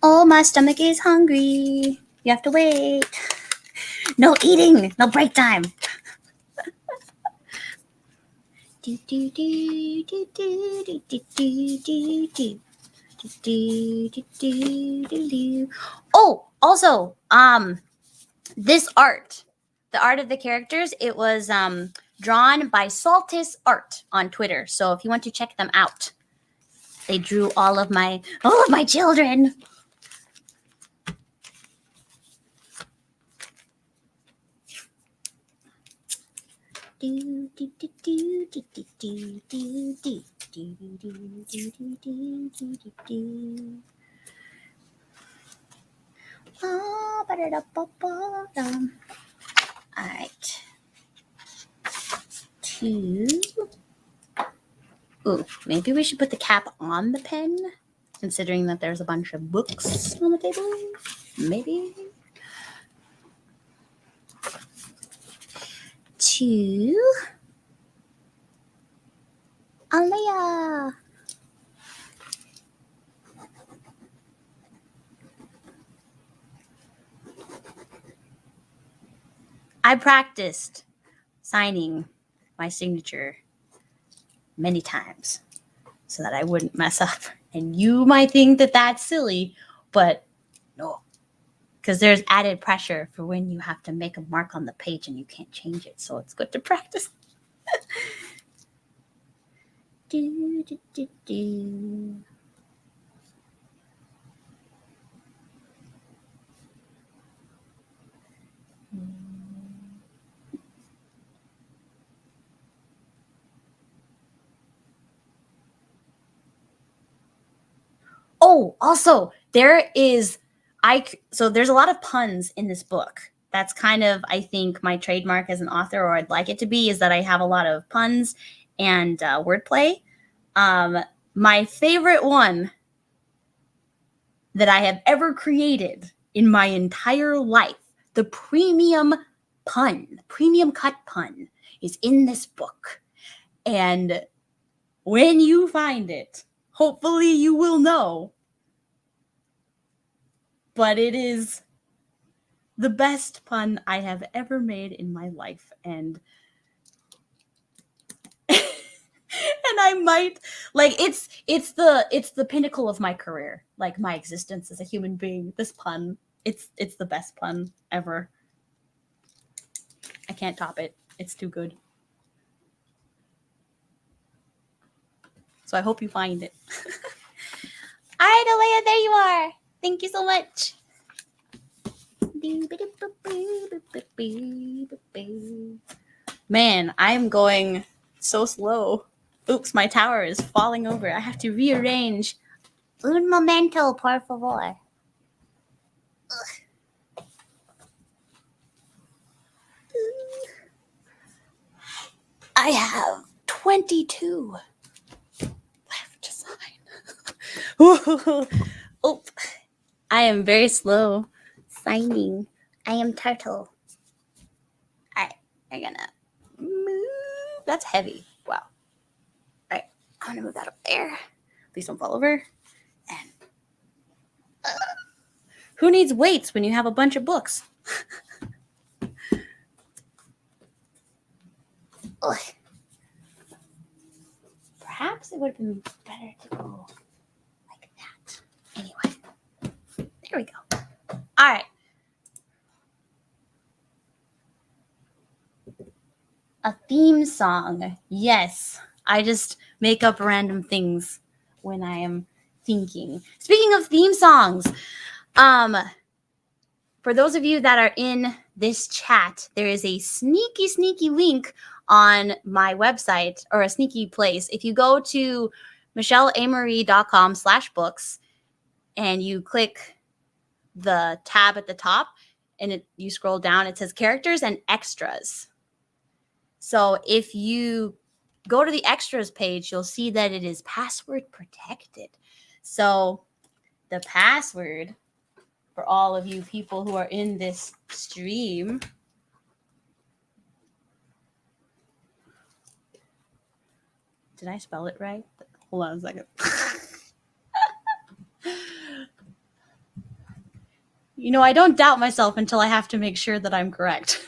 Oh, my stomach is hungry. You have to wait. No eating. No break time. Oh, also, this art, the art of the characters, it was drawn by Saltis Art on Twitter. So if you want to check them out, they drew all of my children. All right. Ooh, maybe we should put the cap on the pen, considering that there's a bunch of books on the table. Maybe. 2. Alea. I practiced signing my signature many times so that I wouldn't mess up. And you might think that that's silly, but no, because there's added pressure for when you have to make a mark on the page and you can't change it. So it's good to practice. do, do, do, do. Oh, also, there's a lot of puns in this book. That's kind of, I think, my trademark as an author, or I'd like it to be, is that I have a lot of puns and wordplay. My favorite one that I have ever created in my entire life, the premium cut pun, is in this book. And when you find it, hopefully you will know. But it is the best pun I have ever made in my life. And and I might, like, it's the pinnacle of my career, like my existence as a human being. This pun, it's the best pun ever. I can't top it. It's too good. So I hope you find it. All right, Alea, there you are. Thank you so much. Man, I'm going so slow. Oops, my tower is falling over. I have to rearrange. Un momento, por favor. I have 22 left to sign. Oh, I am very slow signing. I am turtle. Alright, I'm gonna move. That's heavy. Wow. Alright, I'm gonna move that up there. Please don't fall over. And who needs weights when you have a bunch of books? Ugh. Perhaps it would have been better to go like that. Anyway, there we go. All right. A theme song. Yes, I just make up random things when I am thinking. Speaking of theme songs, for those of you that are in this chat, there is a sneaky link on my website, or a sneaky place. If you go to michelleamory.com/books and you click the tab at the top and you scroll down, it says characters and extras. So if you go to the extras page, you'll see that it is password protected. So the password for all of you people who are in this stream. Did I spell it right? Hold on a second. You know, I don't doubt myself until I have to make sure that I'm correct.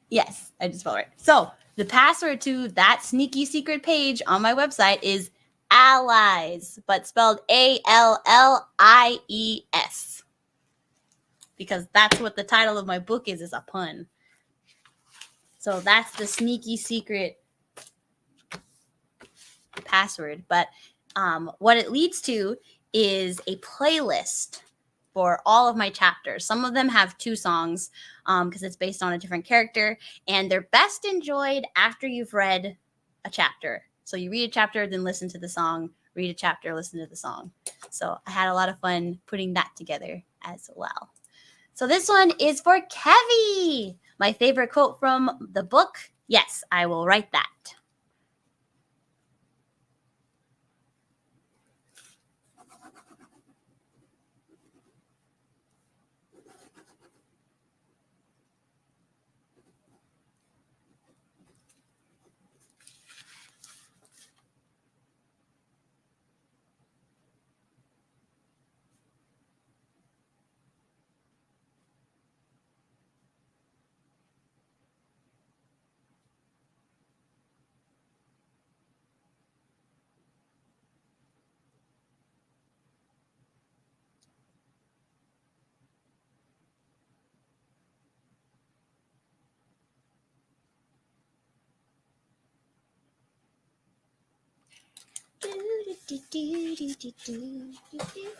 Yes, I just spelled it right. So the password to that sneaky secret page on my website is allies, but spelled ALLIES. Because that's what the title of my book is a pun. So that's the sneaky secret password. But what it leads to is a playlist for all of my chapters. Some of them have 2 songs because it's based on a different character, and they're best enjoyed after you've read a chapter. So you read a chapter, then listen to the song, read a chapter, listen to the song. So I had a lot of fun putting that together as well. So this one is for Kevy. My favorite quote from the book. Yes, I will write that.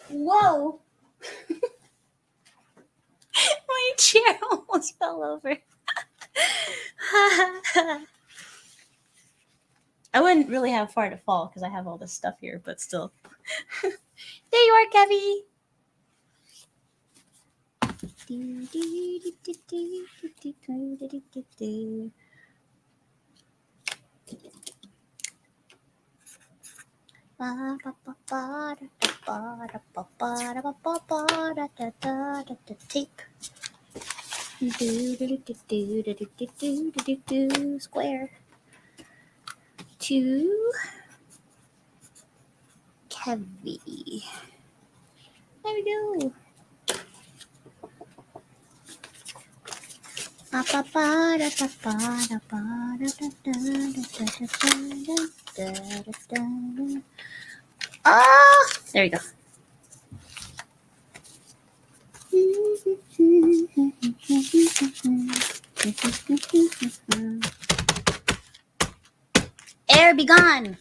Whoa! My chair almost fell over. I wouldn't really have far to fall because I have all this stuff here, but still. There you are, Kevy. Tape. Square. To Kevy. There we go. Ah, there we go. Air be gone.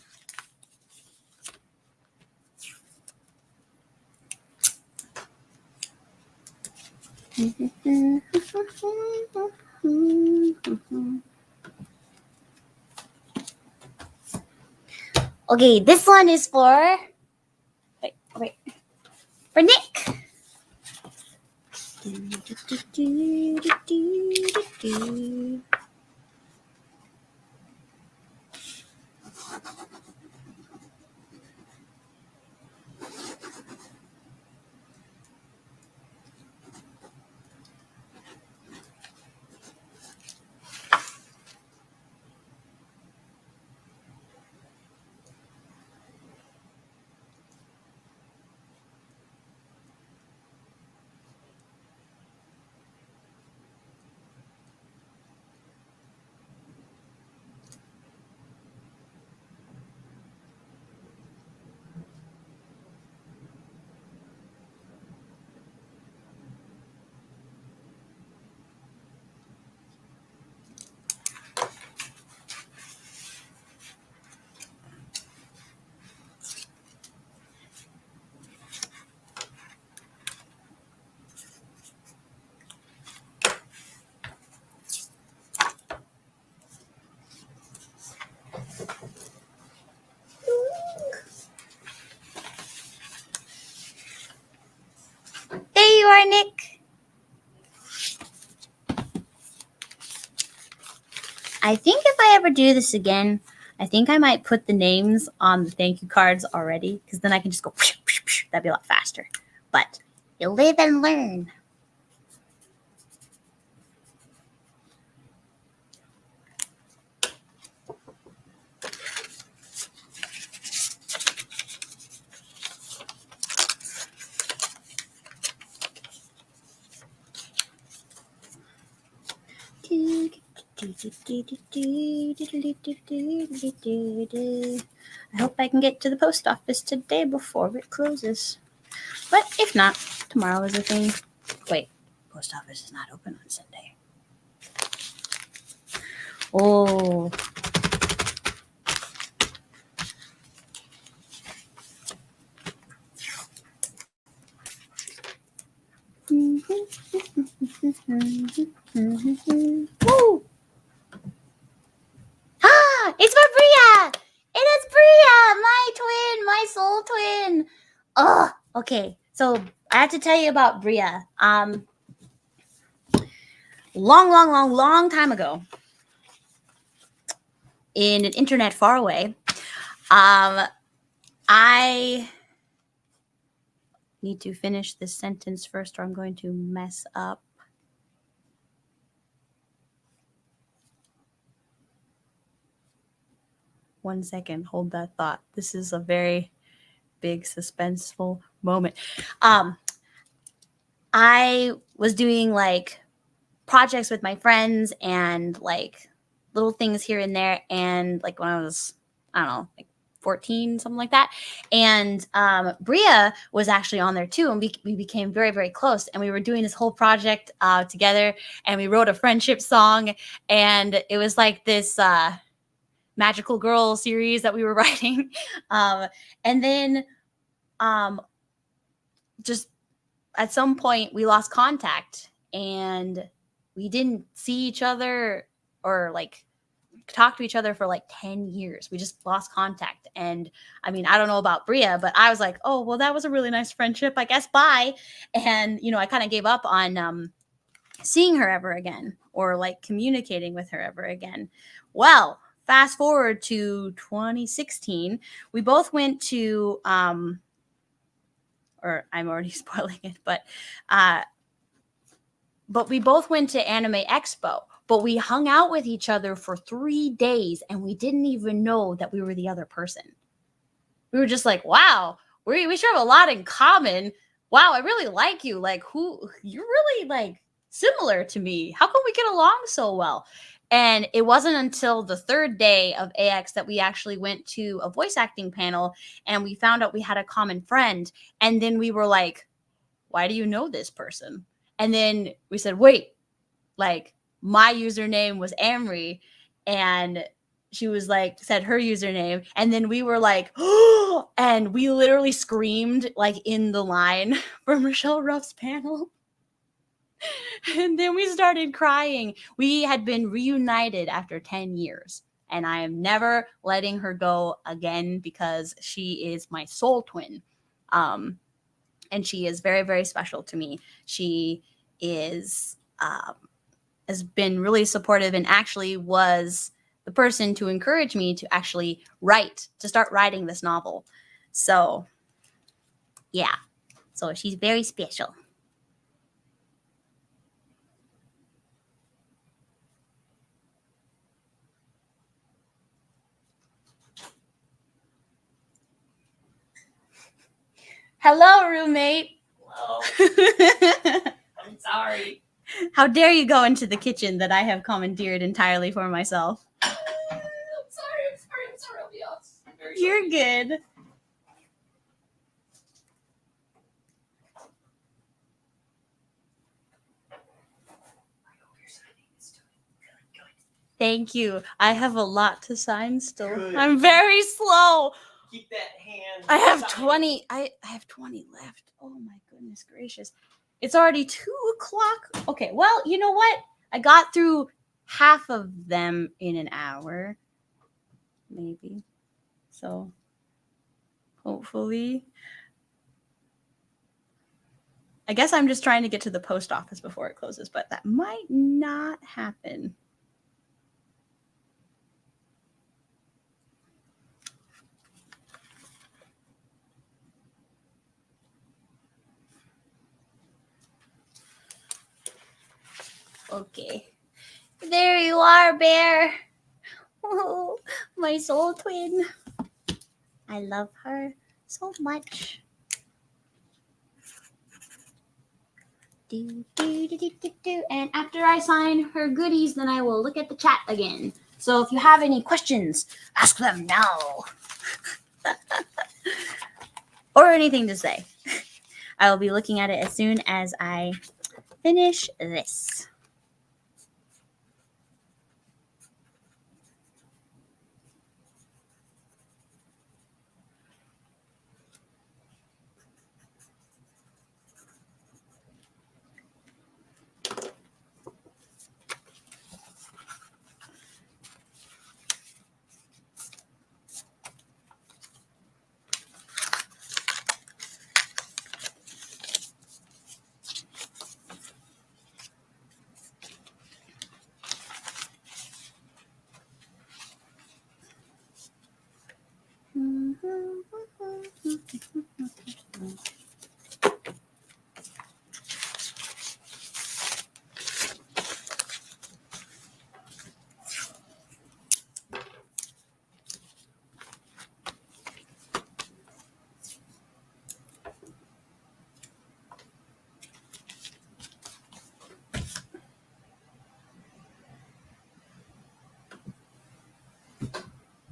Okay, this one is for wait. For Nick. There you are, Nick. I think if I ever do this again, I think I might put the names on the thank you cards already, because then I can just go, that'd be a lot faster. But you live and learn. I hope I can get to the post office today before it closes. But if not, tomorrow is a thing. Wait, post office is not open on Sunday. Oh. Woo! Ah, it's for Bria! It is Bria, my twin, my soul twin. Oh, okay. So I have to tell you about Bria. Long time ago, in an internet far away, I need to finish this sentence first, or I'm going to mess up. One second, hold that thought. This is a very big suspenseful moment. I was doing like projects with my friends and like little things here and there, and like when I was, I don't know, like 14, something like that. And Bria was actually on there too, and we became very, very close. And we were doing this whole project together, and we wrote a friendship song, and it was like this magical girl series that we were writing. And then just at some point we lost contact and we didn't see each other or like talk to each other for like 10 years. We just lost contact. And I mean, I don't know about Bria, but I was like, oh, well, that was a really nice friendship. I guess bye. And, you know, I kind of gave up on seeing her ever again or like communicating with her ever again. Well, fast forward to 2016, we both went to, or I'm already spoiling it, but we both went to Anime Expo. But we hung out with each other for 3 days and we didn't even know that we were the other person. We were just like, wow, we sure have a lot in common. Wow, I really like you. Like, you're really like similar to me. How come we get along so well? And it wasn't until the 3rd day of AX that we actually went to a voice acting panel and we found out we had a common friend. And then we were like, why do you know this person? And then we said, wait, like, my username was Amri and she was like, said her username. And then we were like, oh, and we literally screamed like in the line for Michelle Ruff's panel. And then we started crying. We had been reunited after 10 years and I am never letting her go again because she is my soul twin. And she is very, very special to me. She is, has been really supportive and actually was the person to encourage me to actually start writing this novel. So, yeah. So she's very special. Hello, roommate. Hello. I'm sorry. How dare you go into the kitchen that I have commandeered entirely for myself? I'm sorry. I'll be off. You're good. Thank you. I have a lot to sign still. Good. I'm very slow. Keep that hand. I have 20. I have 20 left. Oh my goodness gracious. It's already 2:00. Okay, well, you know what? I got through half of them in an hour. Maybe. So hopefully. I guess I'm just trying to get to the post office before it closes, but that might not happen. Okay. There you are, Bear. Oh, my soul twin. I love her so much. And after I sign her goodies, then I will look at the chat again. So if you have any questions, ask them now. Or anything to say. I will be looking at it as soon as I finish this.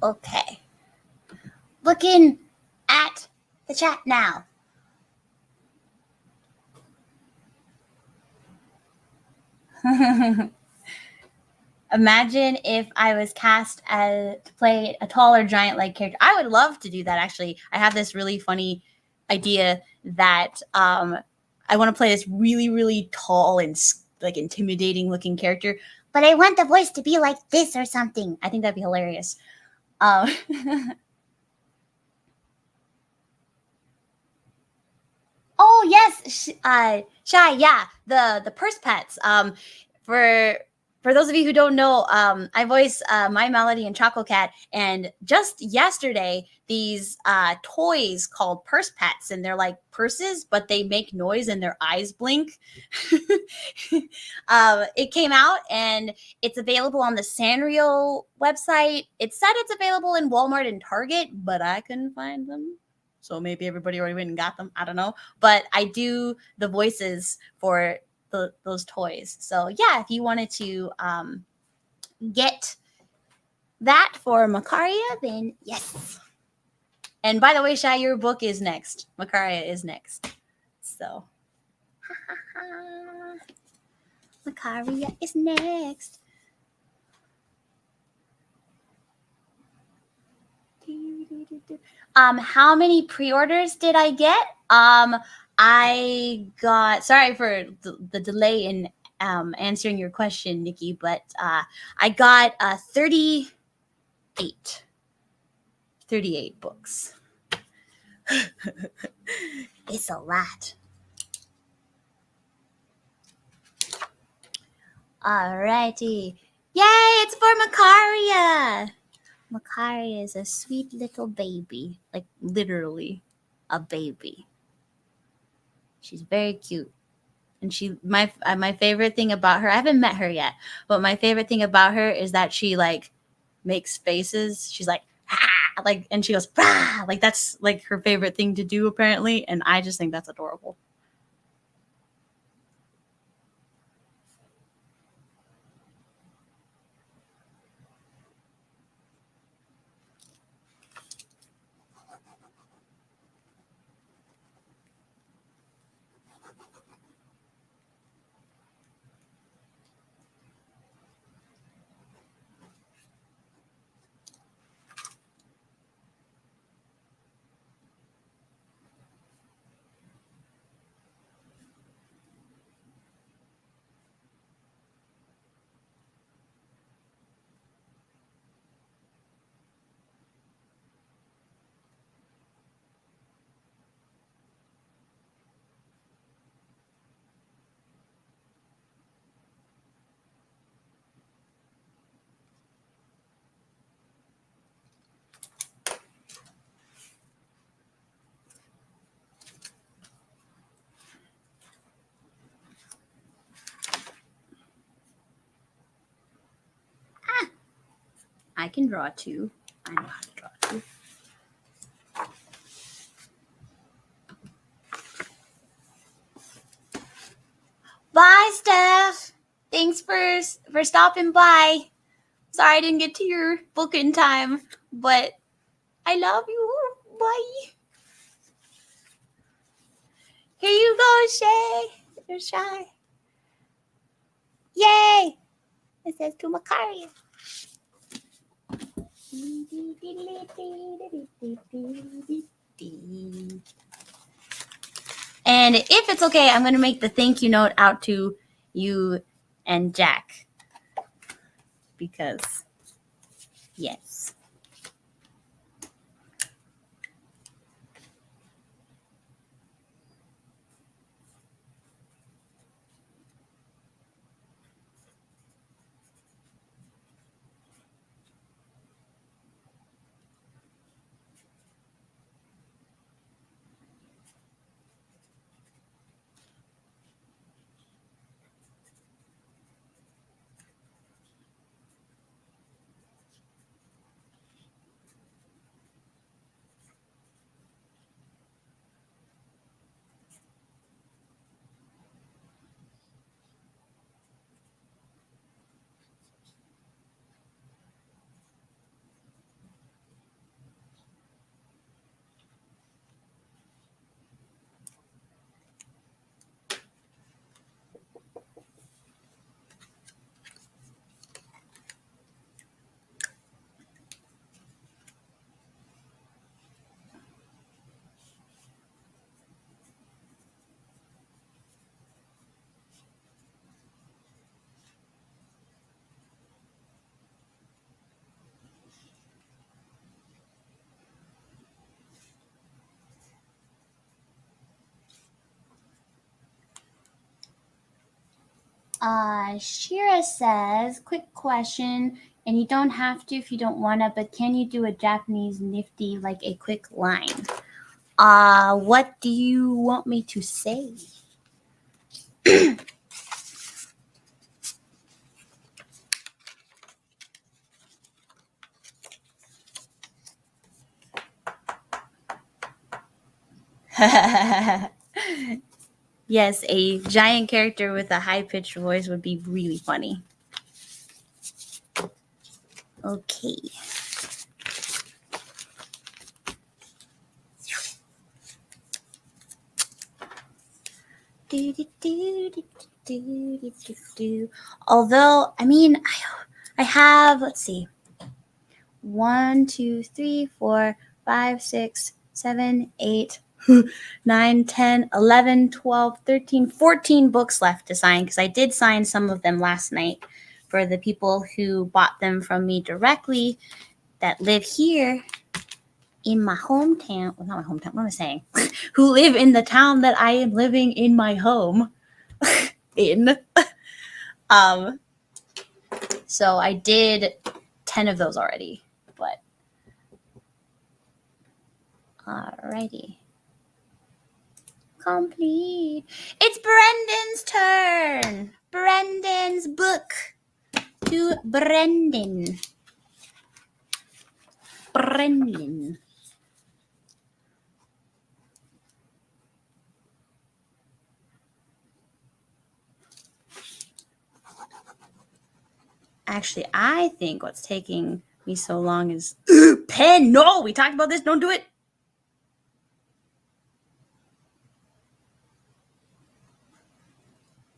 Okay. Looking at the chat now. Imagine if I was cast to play a taller giant-like character. I would love to do that. Actually, I have this really funny idea that I want to play this really, really tall and like intimidating looking character, but I want the voice to be like this or something. I think that'd be hilarious. Um, oh yes, Shy. Yeah, the purse pets. For those of you who don't know, I voice My Melody and Choco Cat, and just yesterday, these toys called purse pets, and they're like purses, but they make noise and their eyes blink. It came out, and it's available on the Sanrio website. It said it's available in Walmart and Target, but I couldn't find them. So maybe everybody already went and got them. I don't know. But I do the voices for those toys. So yeah, if you wanted to get that for Makaria, then yes. And by the way, Shai, your book is next. Makaria is next. So Makaria is next. How many pre-orders did I get? I got, sorry for the delay in answering your question, Nikki, but I got 38 books. It's a lot. Alrighty. Yay, it's for Makaria. Makaria is a sweet little baby. Like, literally a baby. She's very cute. And my favorite thing about her, I haven't met her yet, but my favorite thing about her is that she like makes faces. She's like, ah, like, and she goes, ah, like that's like her favorite thing to do apparently. And I just think that's adorable. I can draw too. I know how to draw too. Bye, Steph. Thanks for stopping by. Sorry I didn't get to your book in time, but I love you. Bye. Here you go, Shay. You're shy. Yay! It says to Makaria. And if it's okay, I'm going to make the thank you note out to you and Jack. Because, yes. Shira says, quick question, and you don't have to if you don't want to, but can you do a Japanese nifty, like a quick line? What do you want me to say? Yes, a giant character with a high-pitched voice would be really funny. Okay. Although, I mean, I have, let's see, 1, 2, 3, 4, 5, 6, 7, 8, 9, 10, 11, 12, 13, 14 books left to sign, because I did sign some of them last night for the people who bought them from me directly that live here in my hometown. Well, not my hometown, what am I saying? Who live in the town that I am living in my home in. So I did 10 of those already, but alrighty. Complete. It's Brendan's turn. Brendan's book to Brendan. Brendan. Actually, I think what's taking me so long is pen. No, we talked about this. Don't do it.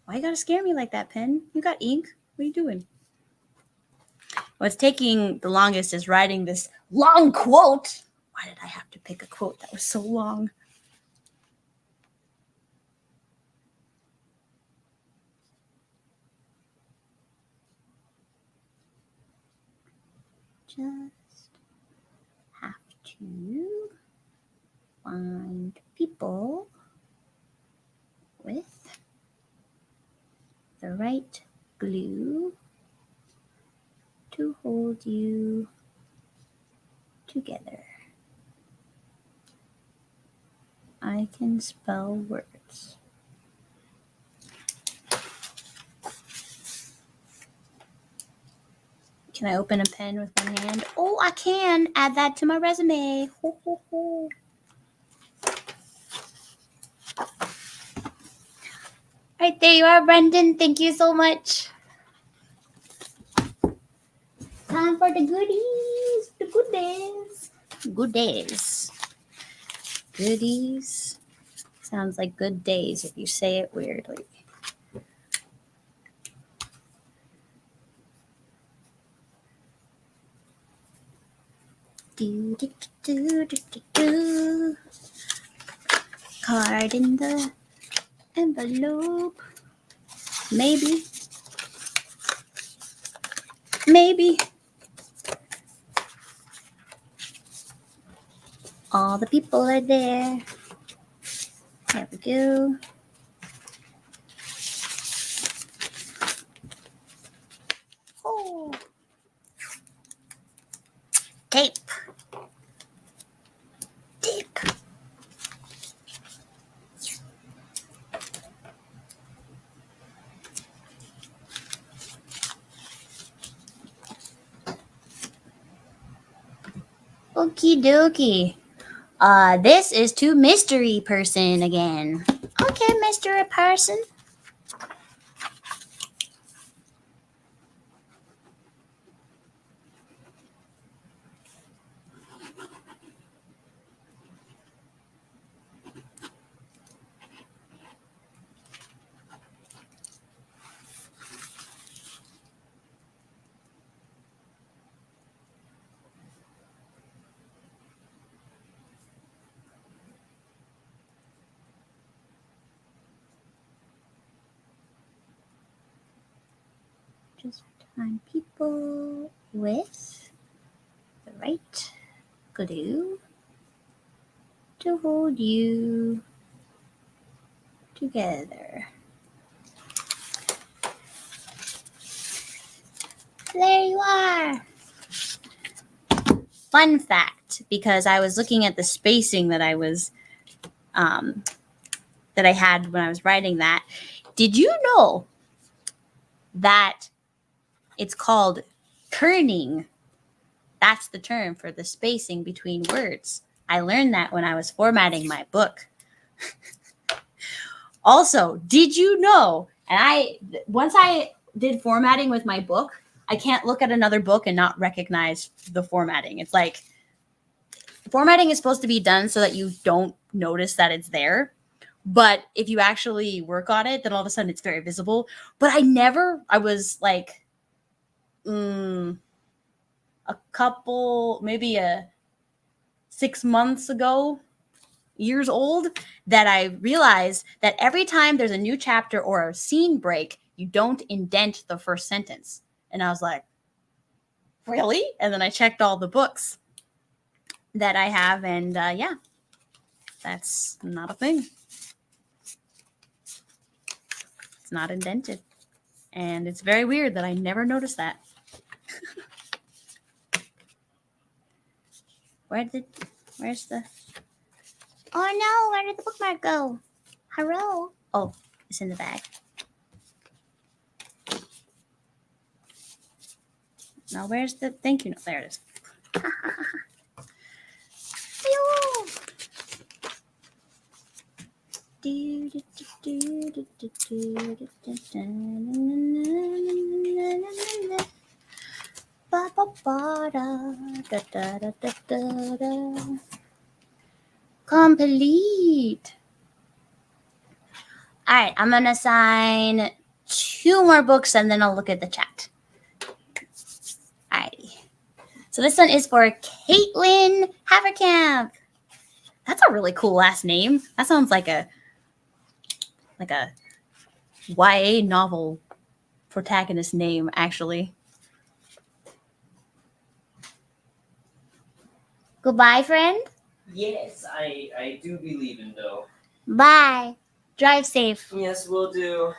Why you gotta scare me like that, pen? You got ink. What are you doing? What's taking the longest is writing this long quote. Why did I have to pick a quote that was so long? Just have to find people with the right glue to hold you together. I can spell words. Can I open a pen with one hand? Oh, I can. Add that to my resume. Ho, ho, ho. Right, there you are, Brendan. Thank you so much. Time for the goodies. The good days. Good days. Goodies. Sounds like good days if you say it weirdly. Do, do, do, do, do, do. Card in the envelope. Maybe. Maybe. All the people are there. There we go. Oh. Tape. Tape. Okie dokie. This is to mystery person again. Okay, mystery person. Just find people with the right glue to hold you together. There you are. Fun fact, because I was looking at the spacing that I was that I had when I was writing that. Did you know that it's called kerning? That's the term for the spacing between words. I learned that when I was formatting my book. Also, did you know, and once I did formatting with my book, I can't look at another book and not recognize the formatting. It's like formatting is supposed to be done so that you don't notice that it's there. But if you actually work on it, then all of a sudden it's very visible. But I was like, a couple, maybe 6 months ago, years old, that I realized that every time there's a new chapter or a scene break, you don't indent the first sentence. And I was like, really? And then I checked all the books that I have, and yeah, that's not a thing. It's not indented. And it's very weird that I never noticed that. Where's the... Oh no, where did the bookmark go? Hello? Oh, it's in the bag. Now where's the thank you note? There it is. Complete. All right, I'm gonna sign 2 more books and then I'll look at the chat. Alrighty. So this one is for Caitlin Haverkamp. That's a really cool last name. That sounds like a YA novel protagonist name, actually. Goodbye, friend. Yes, I do believe in though. Bye. Drive safe. Yes, we'll do.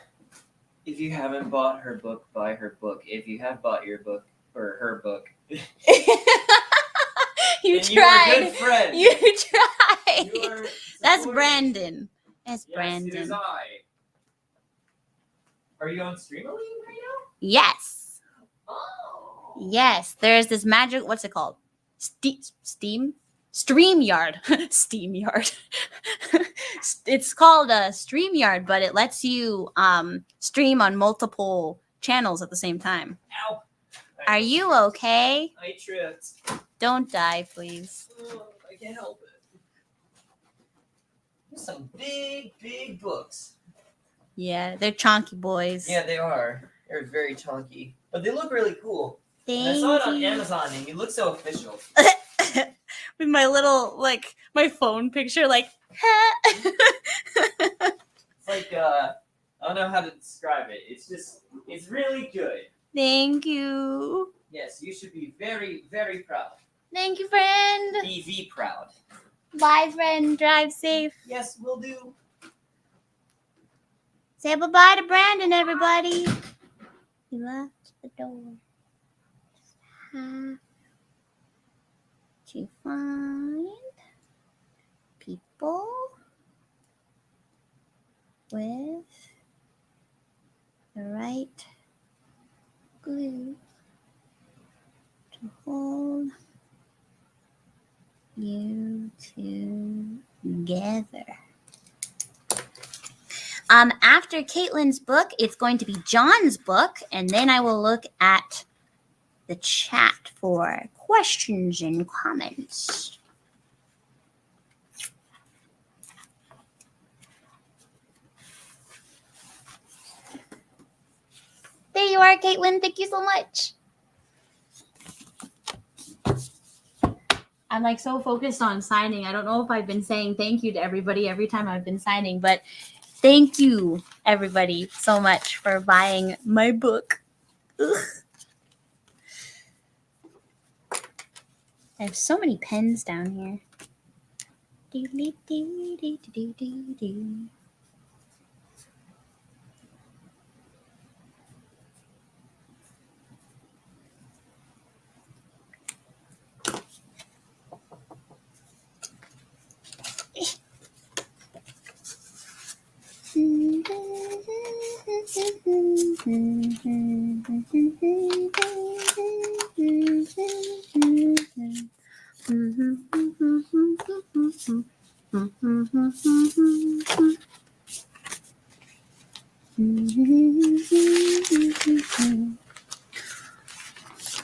If you haven't bought her book, buy her book. If you have bought your book or her book, You then tried. you are a good friend. You tried. You are That's supporting. Brandon. That's Yes, Brandon. it is I. Are you on Streamily right now? Yes. Oh. Yes. There's this magic. What's it called? StreamYard. SteamYard. It's called a StreamYard, but it lets you stream on multiple channels at the same time. Ow. Are you okay? I tripped. Don't die, please. Oh, I can't help it. There's some big books. Yeah, they're chonky boys. Yeah, they are. They're very chunky. But they look really cool. And I Thank saw it on you. Amazon and you look so official. With my little, like, my phone picture, like, It's like, I don't know how to describe it. It's really good. Thank you. Yes, you should be very, very proud. Thank you, friend. Be proud. Bye, friend. Drive safe. Yes, we'll do. Say bye-bye to Brandon, everybody. He left the door. Have to find people with the right glue to hold you together. After Caitlin's book, it's going to be John's book, and then I will look at the chat for questions and comments. There you are, Caitlin. Thank you so much. I'm like so focused on signing. I don't know if I've been saying thank you to everybody every time I've been signing, but thank you, everybody, so much for buying my book. Ugh. I have so many pens down here.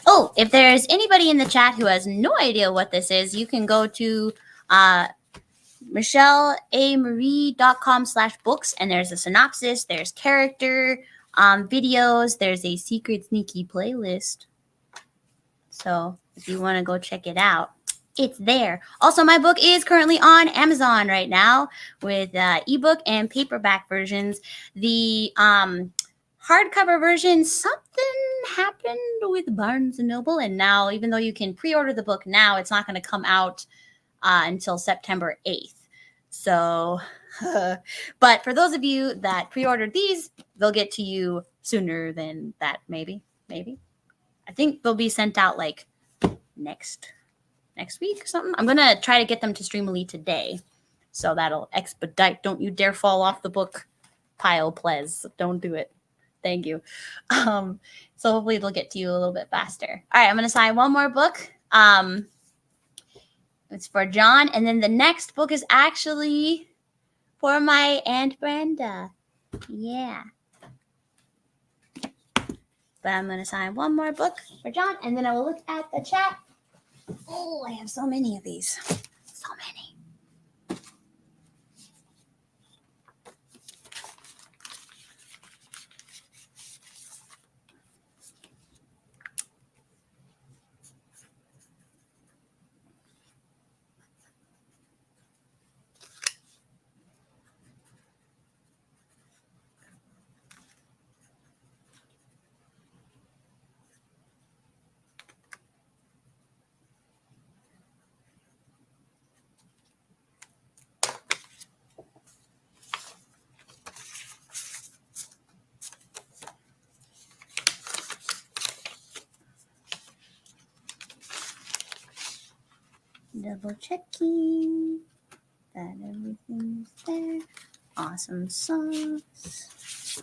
Oh, if there's anybody in the chat who has no idea what this is, you can go to michelleamarie.com/books, and there's a synopsis, there's character videos, there's a secret sneaky playlist. So if you want to go check it out, it's there. Also, my book is currently on Amazon right now with ebook and paperback versions. The hardcover version, something happened with Barnes & Noble, and now, even though you can pre-order the book now, it's not going to come out until September 8th. So, but for those of you that pre-ordered these, they'll get to you sooner than that, maybe. I think they'll be sent out like next week or something. I'm going to try to get them to Streamily today, so that'll expedite. Don't you dare fall off the book pile, please. Don't do it. Thank you. So hopefully they'll get to you a little bit faster. All right, I'm going to sign one more book. It's for John, and then the next book is actually for my Aunt Brenda. Yeah. But I'm going to sign one more book for John, and then I will look at the chat. Oh, I have so many of these. So many. Double checking that everything's there. Awesome sauce.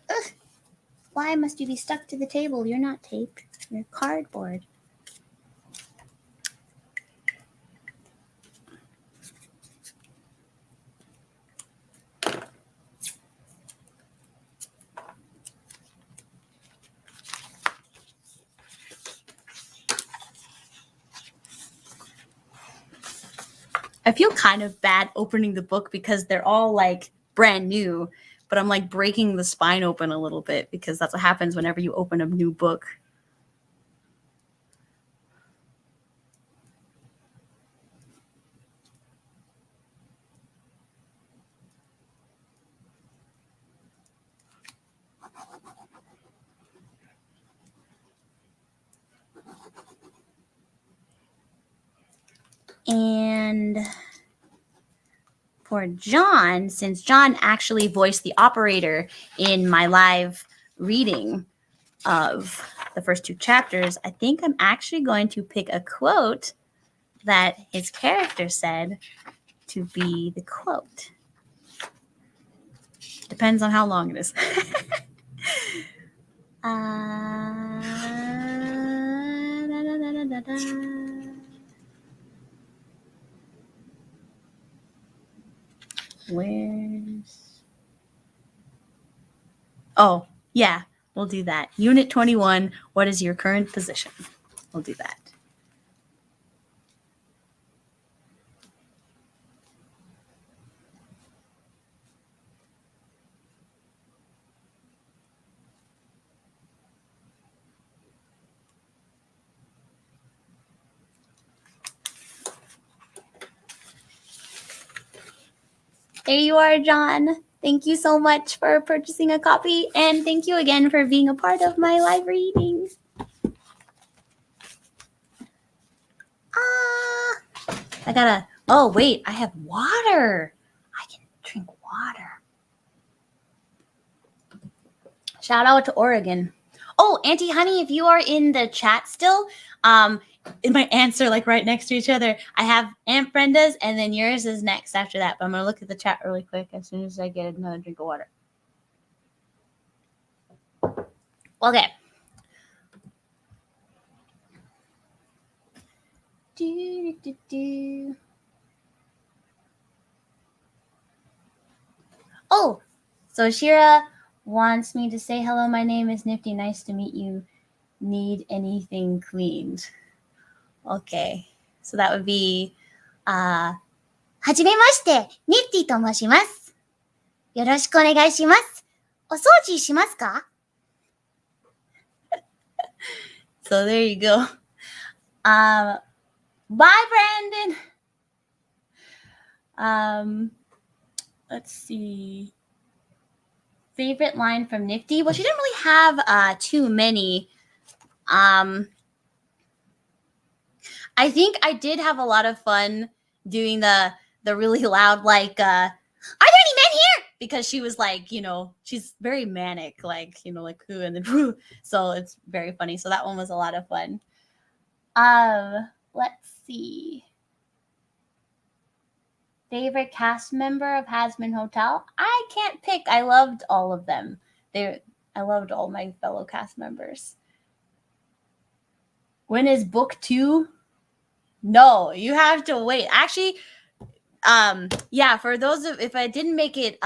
Ugh. Why must you be stuck to the table? You're not tape. You're cardboard. I feel kind of bad opening the book because they're all like brand new, but I'm like breaking the spine open a little bit because that's what happens whenever you open a new book. And for John, since John actually voiced the operator in my live reading of the first two chapters, I think I'm actually going to pick a quote that his character said to be the quote. Depends on how long it is. Where's... Oh, yeah, we'll do that. Unit 21, what is your current position? We'll do that. There you are, John. Thank you so much for purchasing a copy, and thank you again for being a part of my live reading. Oh, wait, I have water. I can drink water. Shout out to Oregon. Oh, Auntie Honey, if you are in the chat still, my aunts are like right next to each other. I have Aunt Brenda's, and then yours is next after that. But I'm gonna look at the chat really quick as soon as I get another drink of water. Okay. Oh, so Shira wants me to say hello. My name is Nifty. Nice to meet you. Need anything cleaned? Okay. So that would be はじめまして、ニッティと申します。よろしくお願いします。お掃除しますか? So there you go. Bye, Brandon. Let's see. Favorite line from Nifty? Well, she didn't really have too many. I think I did have a lot of fun doing the really loud, like, are there any men here? Because she was like, she's very manic, like, like who and then whoo. So it's very funny. So that one was a lot of fun. Let's see. Favorite cast member of Hazbin Hotel? I can't pick. I loved all of them. I loved all my fellow cast members. When is book 2? No, you have to wait. Actually, yeah, for those if I didn't make it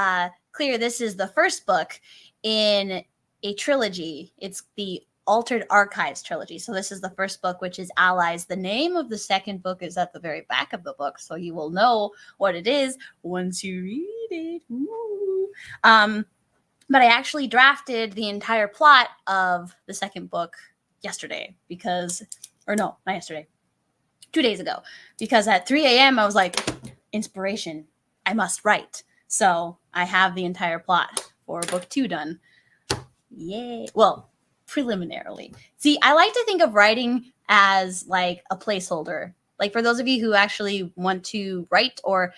clear, this is the first book in a trilogy. It's the Altered Archives trilogy. So this is the first book, which is Allies. The name of the second book is at the very back of the book, so you will know what it is once you read it. Ooh. But I actually drafted the entire plot of the second book yesterday not yesterday, 2 days ago, because at 3 a.m. I was like, inspiration, I must write. So I have the entire plot for book 2 done. Yay. Well, preliminarily. See, I like to think of writing as like a placeholder. Like for those of you who actually want to write or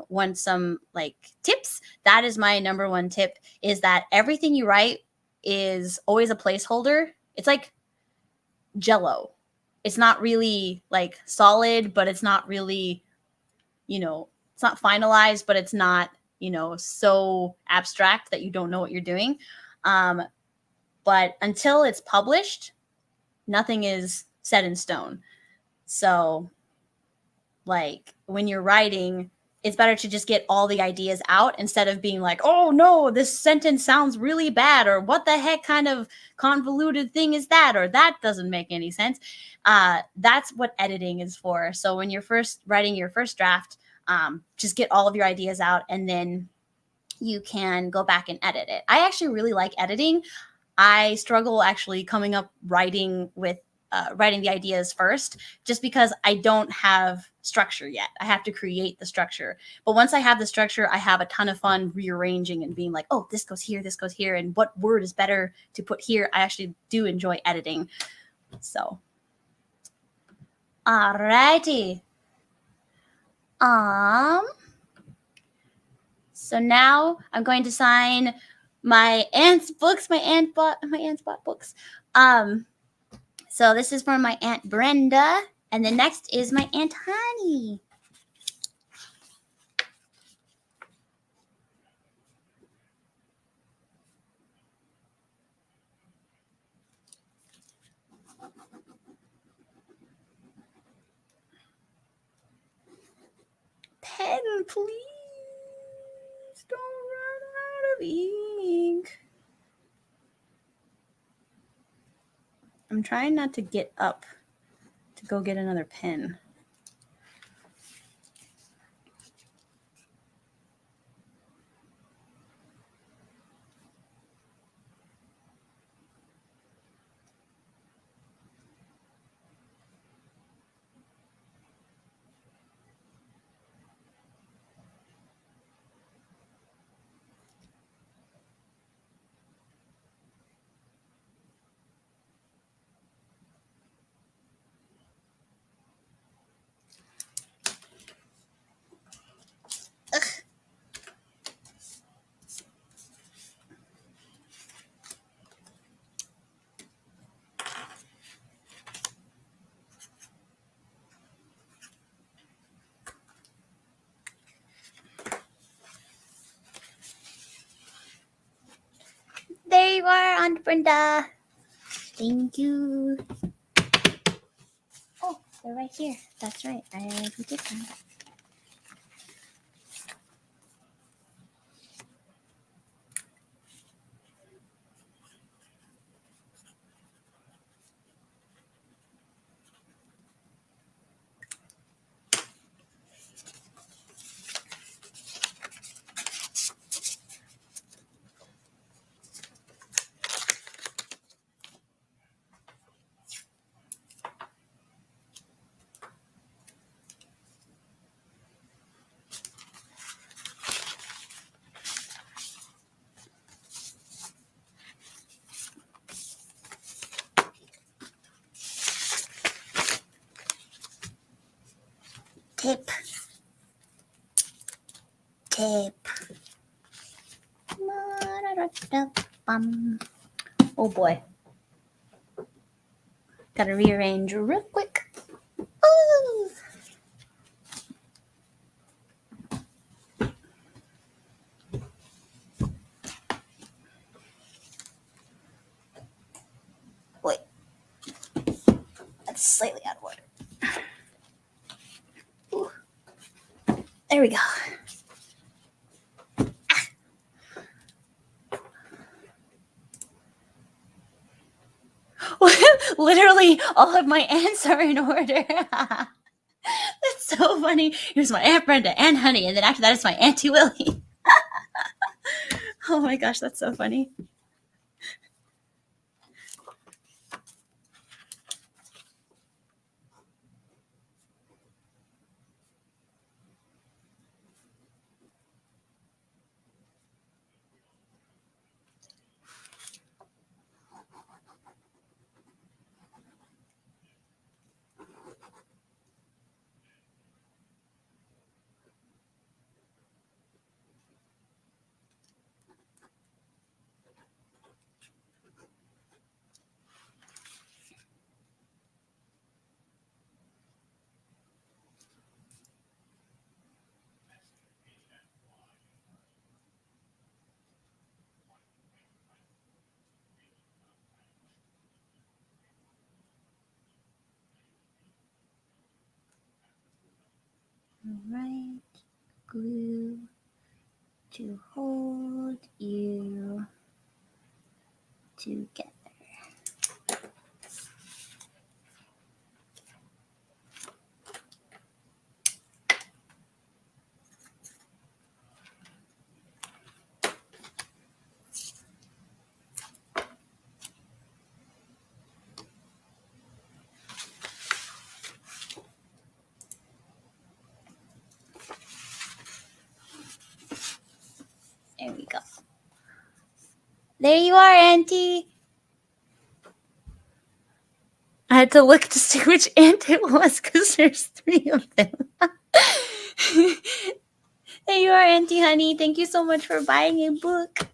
want some like tips, that is my number one tip, is that everything you write is always a placeholder. It's like Jell-O. It's not really like solid, but it's not really, it's not finalized, but it's not, so abstract that you don't know what you're doing. But until it's published, nothing is set in stone. So, like, when you're writing, it's better to just get all the ideas out instead of being like, oh, no, this sentence sounds really bad, or what the heck kind of convoluted thing is that, or that doesn't make any sense. That's what editing is for. So when you're first writing your first draft, just get all of your ideas out, and then you can go back and edit it. I actually really like editing. I struggle actually coming up writing the ideas first, just because I don't have structure yet. I have to create the structure. But once I have the structure, I have a ton of fun rearranging and being like, oh, this goes here, and what word is better to put here. I actually do enjoy editing. So, alrighty. So now I'm going to sign my aunt's books. My aunt's bought books. So this is from my Aunt Brenda, and the next is my Aunt Honey. Pen, please. Don't run out of ink. I'm trying not to get up to go get another pen. Aunt Brenda. Thank you. Oh, they're right here. That's right. I did them. Tape. Oh boy. Gotta rearrange real quick. Ooh. Wait. That's slightly out of order. Ooh. There we go. Literally, all of my aunts are in order. That's so funny. Here's my Aunt Brenda, Aunt Honey, and then after that, it's my Auntie Willie. Oh my gosh, that's so funny. Right, glue to hold you together. There we go. There you are, Auntie. I had to look to see which aunt it was because there's 3 of them. There you are, Auntie Honey. Thank you so much for buying a book.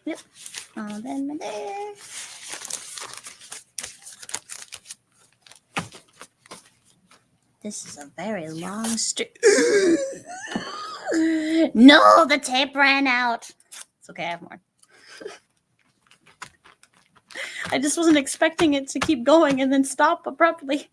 Yep. All them there. This is a very long strip. No, the tape ran out. It's okay, I have more. I just wasn't expecting it to keep going and then stop abruptly.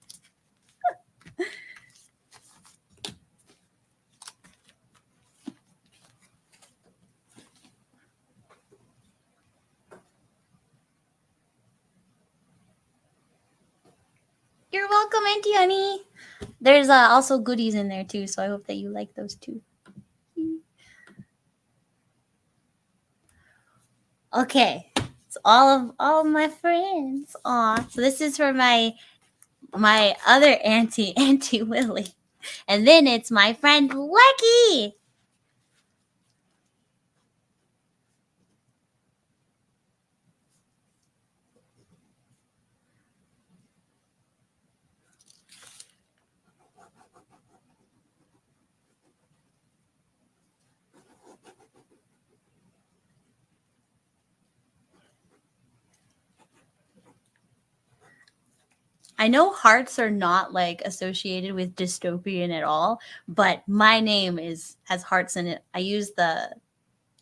You're welcome, Auntie Honey. There's also goodies in there too, so I hope that you like those too. Okay, so all of my friends. Aw, so this is for my other auntie, Auntie Willie. And then it's my friend Lucky. I know hearts are not like associated with dystopian at all, but my name has hearts in it. I use the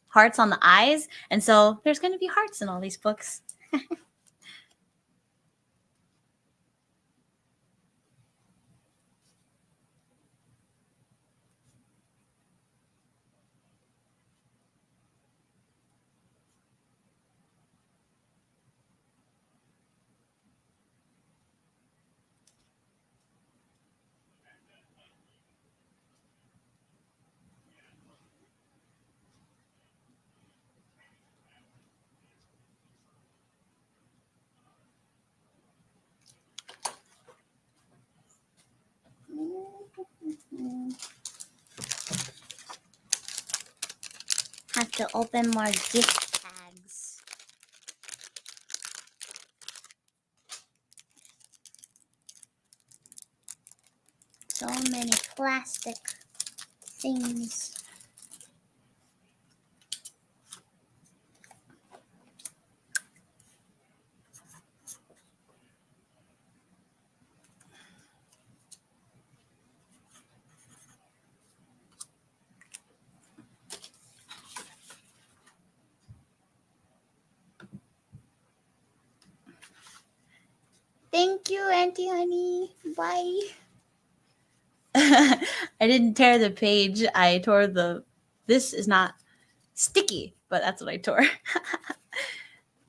hearts on the eyes, and so there's going to be hearts in all these books. Have to open more gift tags. So many plastic things. Thank you, Auntie Honey. Bye. I didn't tear the page. I tore the. This is not sticky, but that's what I tore.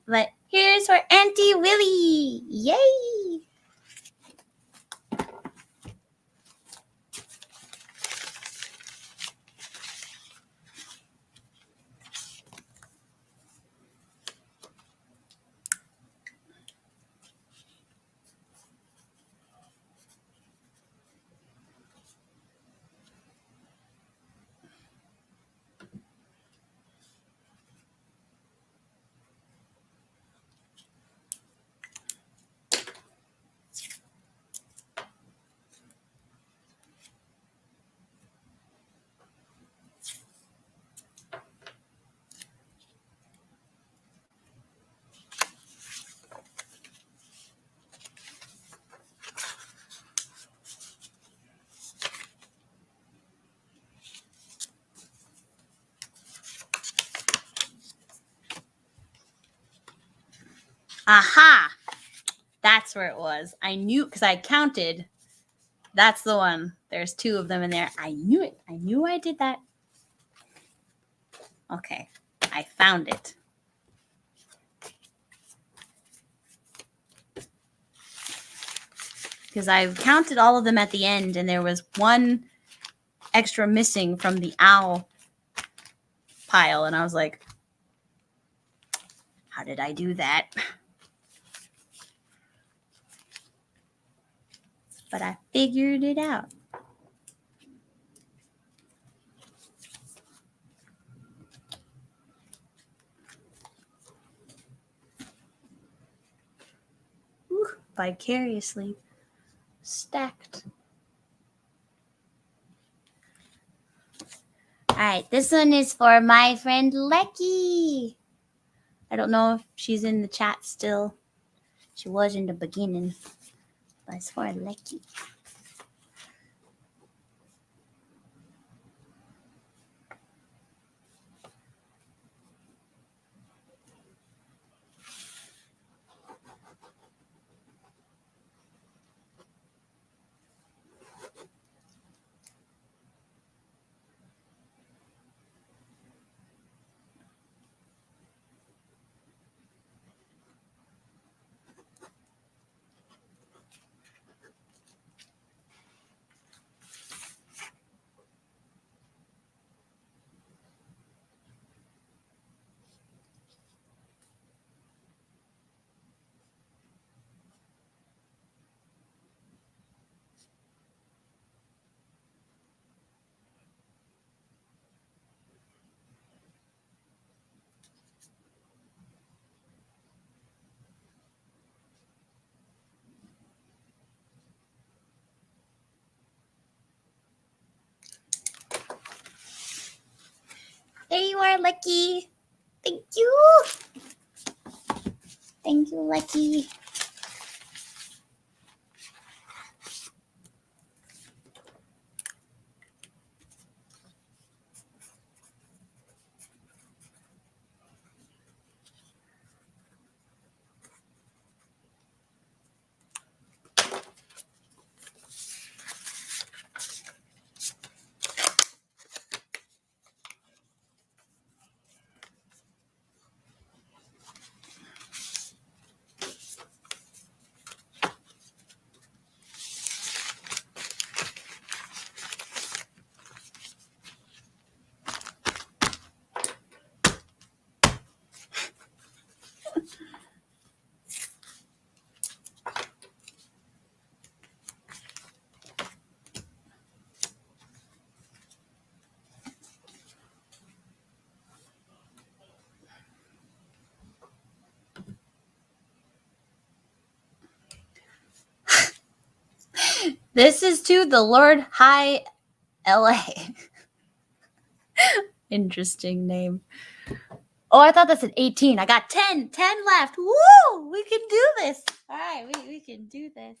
But here's for Auntie Willie. Yay! Aha! That's where it was. I knew because I counted. That's the one. There's two of them in there. I knew it. I knew I did that. Okay. I found it. Because I counted all of them at the end, and there was one extra missing from the owl pile. And I was like, how did I do that? But I figured it out. Ooh, vicariously stacked. All right, this one is for my friend Lecky. I don't know if she's in the chat still. She was in the beginning, but it's for Lecky. There you are, Lucky. Thank you. Thank you, Lucky. This is to the Lord High LA. Interesting name. Oh, I thought that said 18. I got 10. 10 left. Woo! We can do this. All right, we can do this.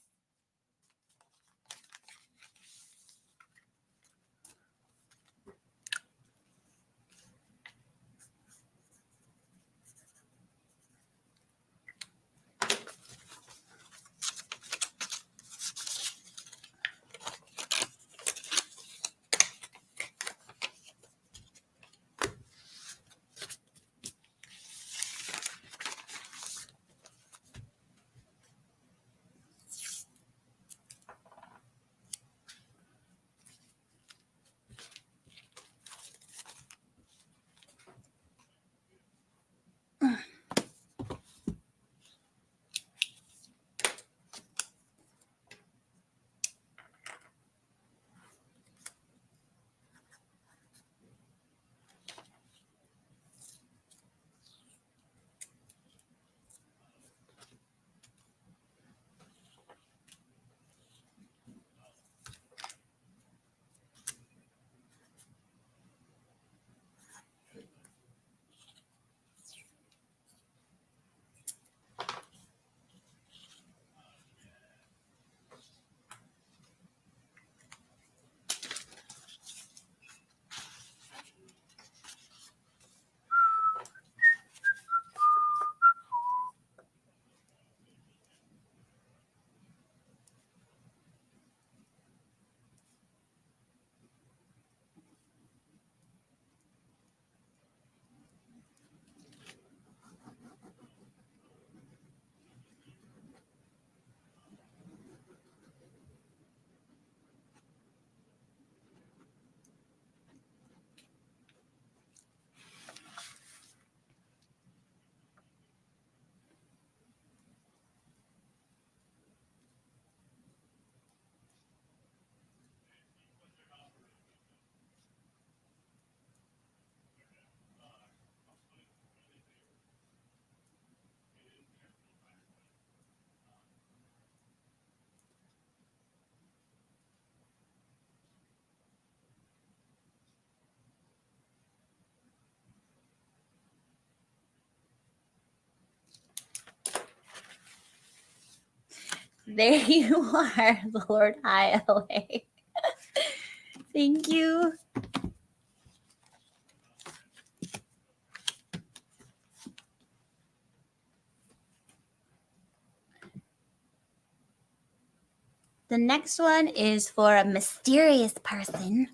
There you are, Lord High LA. Thank you. The next one is for a mysterious person.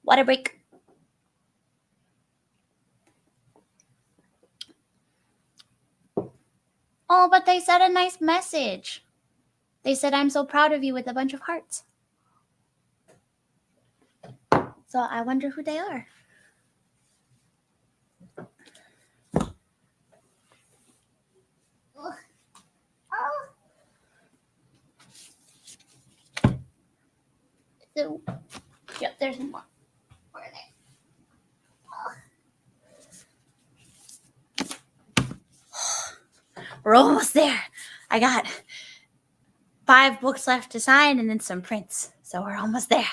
Water break. Oh, but they said a nice message. They said, I'm so proud of you with a bunch of hearts. So I wonder who they are. So, yep, there's more. Where are they? We're almost there. I got 5 books left to sign and then some prints. So we're almost there.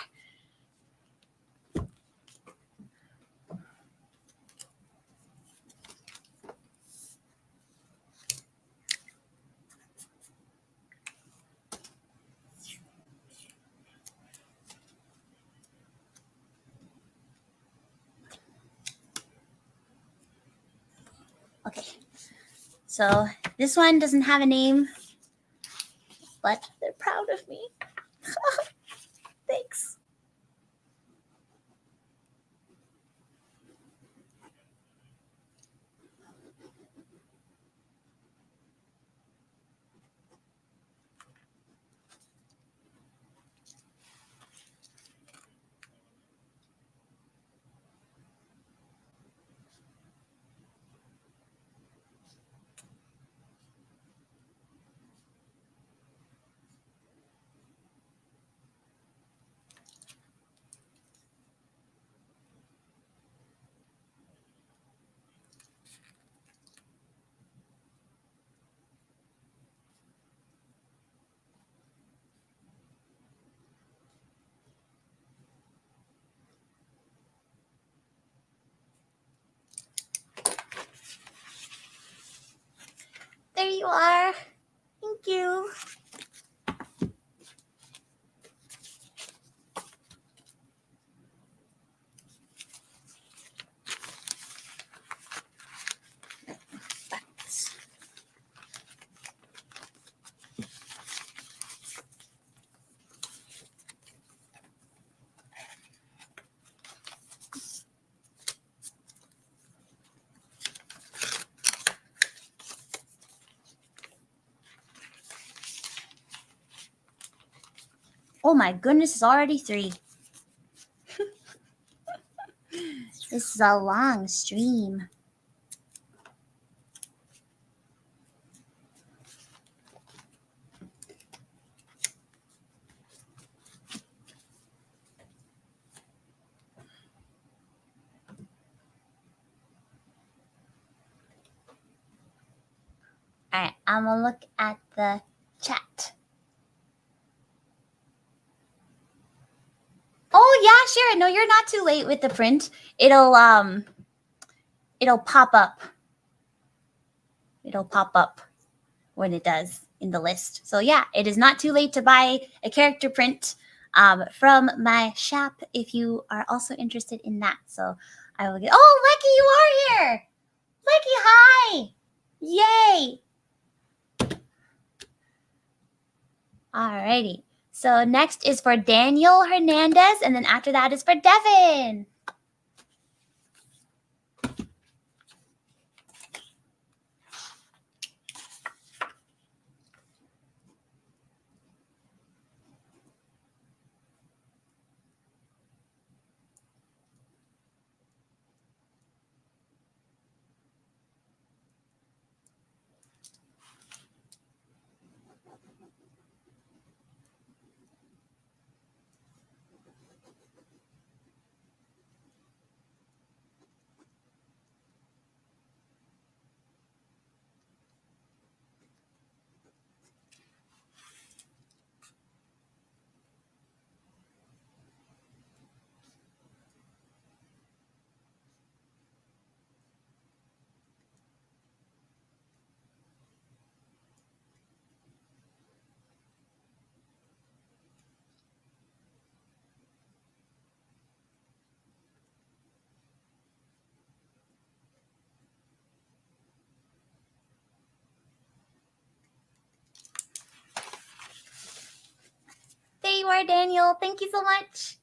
Okay. So this one doesn't have a name, but they're proud of me. Thanks. There you are. Thank you. Oh my goodness, it's already 3. This is a long stream. All right, I'm gonna look at the chat. Oh yeah, Shira. No, you're not too late with the print. It'll pop up. It'll pop up when it does in the list. So yeah, it is not too late to buy a character print from my shop if you are also interested in that. So I will get. Oh, Lucky, you are here. Lucky, hi! Yay! Alrighty. So next is for Daniel Hernandez, and then after that is for Devin. There you are, Daniel. Thank you so much.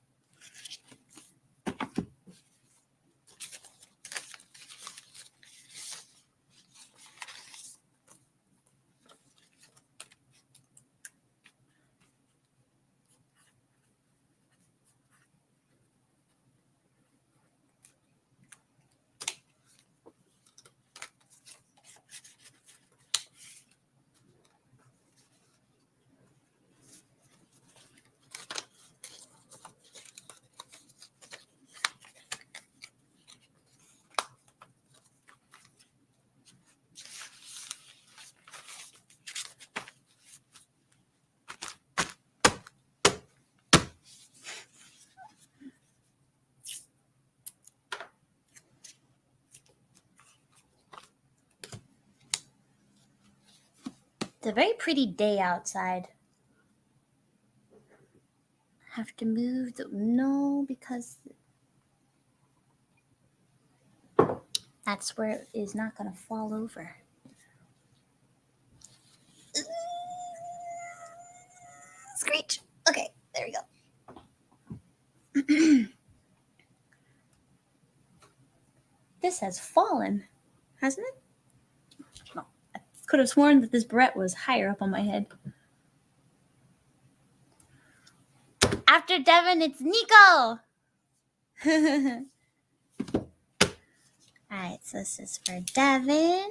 It's a very pretty day outside. I have to move the because That's where it is not going to fall over. Screech. Okay, there we go. This has fallen, hasn't it? No, I could have sworn that this barrette was higher up on my head. After Devin, it's Nico. All right, so this is for Devin.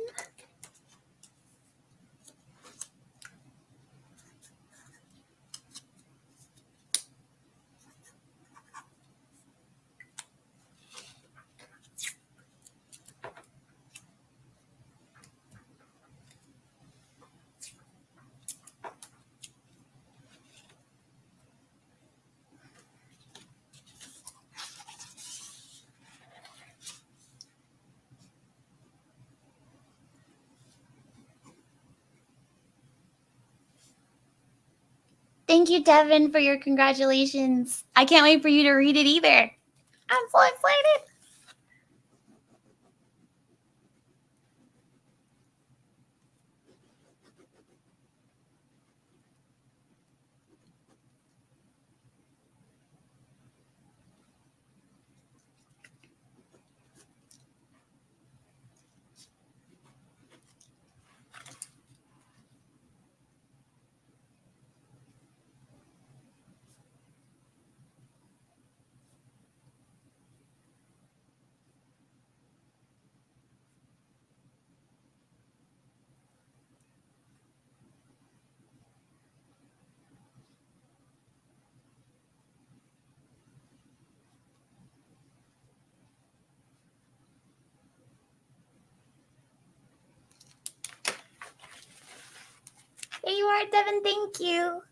Thank you, Devin, for your congratulations. I can't wait for you to read it either. I'm so excited. Here you are, Devin. Thank you.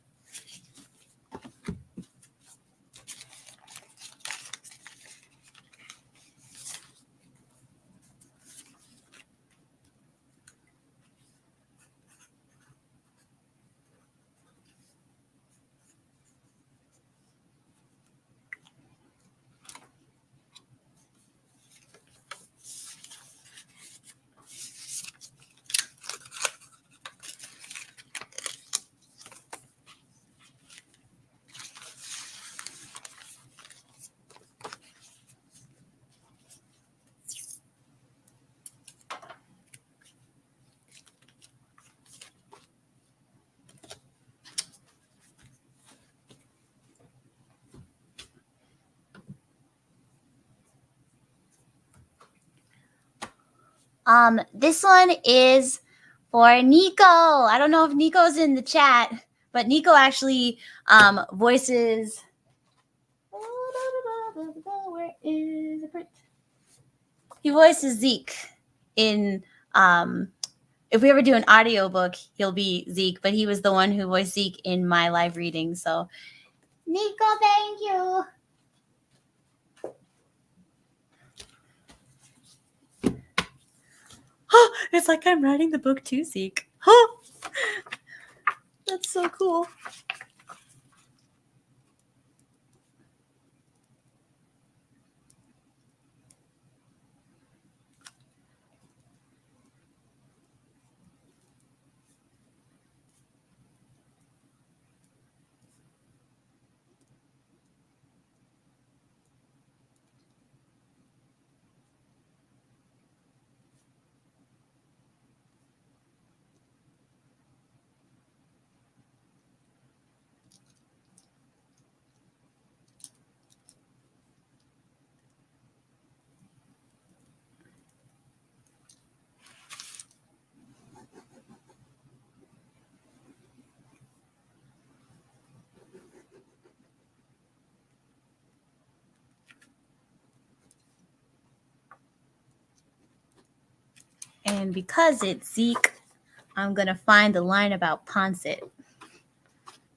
This one is for Nico. I don't know if Nico's in the chat, but Nico actually voices. Where is the print? He voices Zeke in if we ever do an audiobook, he'll be Zeke, but he was the one who voiced Zeke in my live reading. So Nico, thank you. It's like I'm writing the book too, Zeke. That's so cool. And because it's Zeke, I'm going to find the line about Ponset. I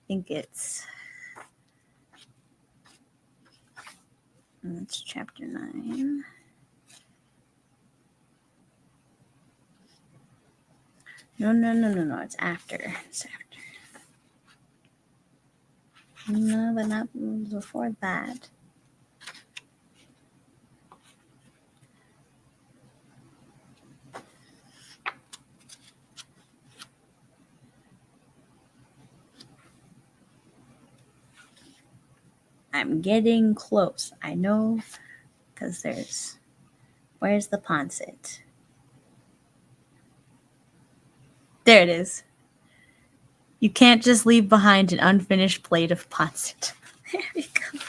think it's chapter 9. No. It's after. No, but not before that. I'm getting close. I know, because there's... Where's the Ponset? There it is. You can't just leave behind an unfinished plate of Ponset. There we go.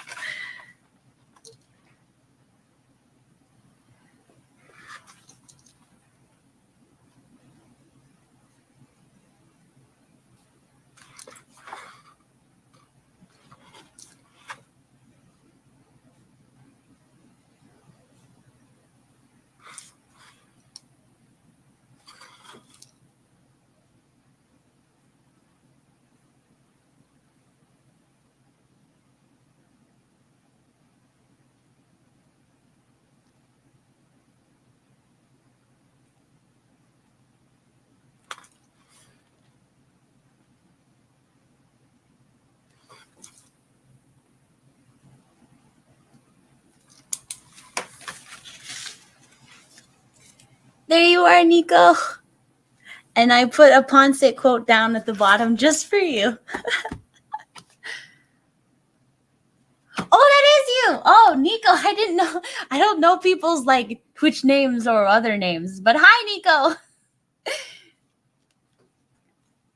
There you are, Nico. And I put a Ponset quote down at the bottom just for you. Oh, that is you. Oh, Nico, I didn't know. I don't know people's like Twitch names or other names, but hi, Nico.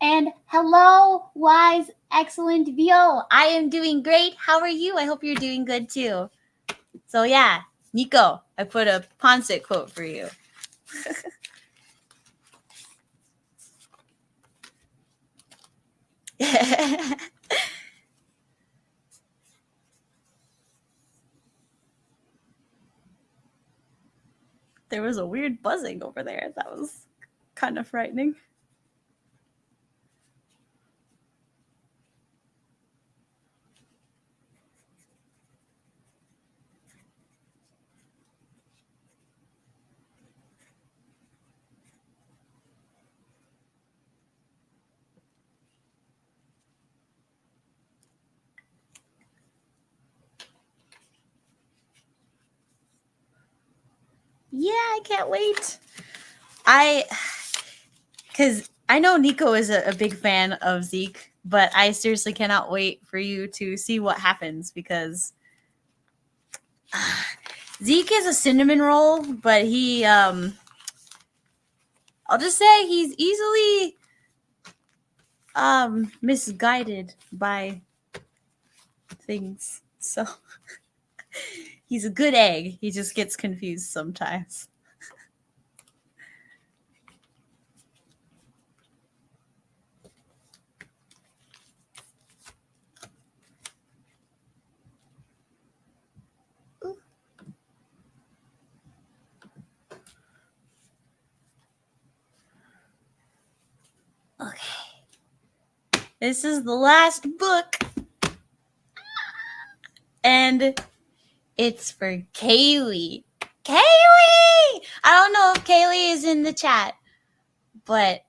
And hello, wise, excellent VO. I am doing great. How are you? I hope you're doing good too. So yeah, Nico, I put a Ponset quote for you. There was a weird buzzing over there. That was kind of frightening. Yeah, I can't wait. Because I know Nico is a big fan of Zeke, but I seriously cannot wait for you to see what happens because Zeke is a cinnamon roll, but he, I'll just say he's easily misguided by things. So he's a good egg. He just gets confused sometimes. Okay. This is the last book. And it's for Kaylee. Kaylee! I don't know if Kaylee is in the chat, but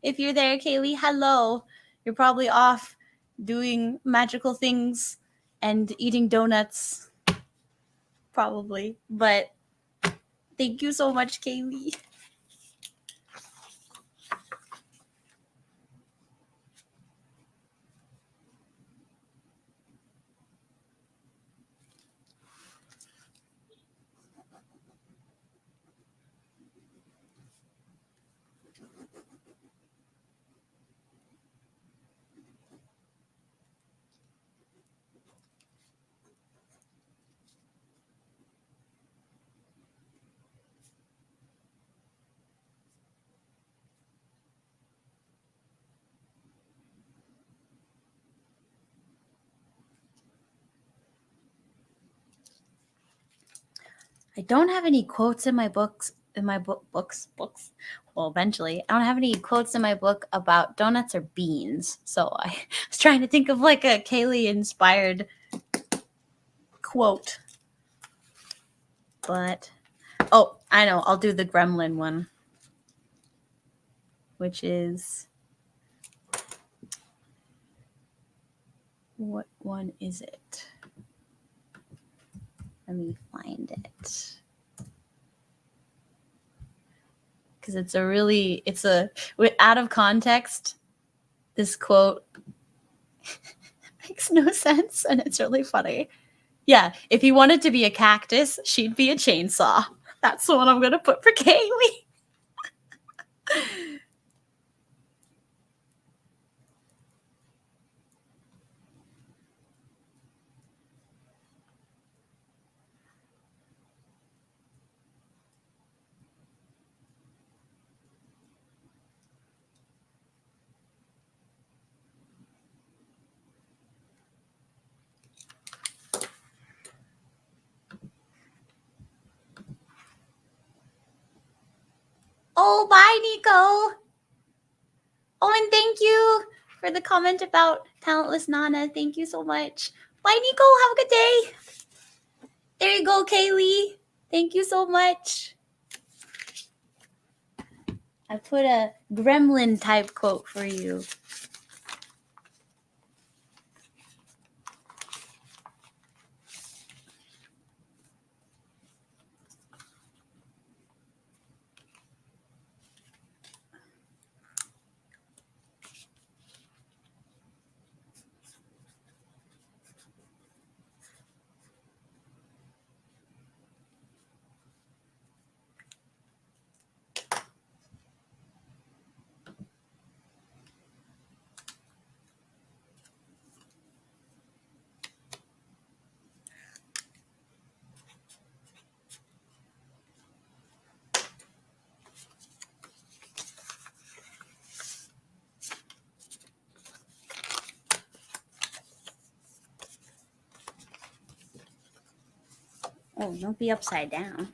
if you're there, Kaylee, hello. You're probably off doing magical things and eating donuts. Probably. But thank you so much, Kaylee. I don't have any quotes in my books. Books. Well, eventually, I don't have any quotes in my book about donuts or beans. So I was trying to think of like a Kaylee inspired quote. But oh, I know. I'll do the gremlin one, which is, what one is it? Let me find it. Because it's out of context, this quote Makes no sense, and it's really funny. Yeah, if he wanted to be a cactus, she'd be a chainsaw. That's the one I'm gonna put for Kaylee. Oh, bye, Nico. Oh, and thank you for the comment about Talentless Nana. Thank you so much. Bye, Nico. Have a good day. There you go, Kaylee. Thank you so much. I put a gremlin type quote for you. Oh, don't be upside down.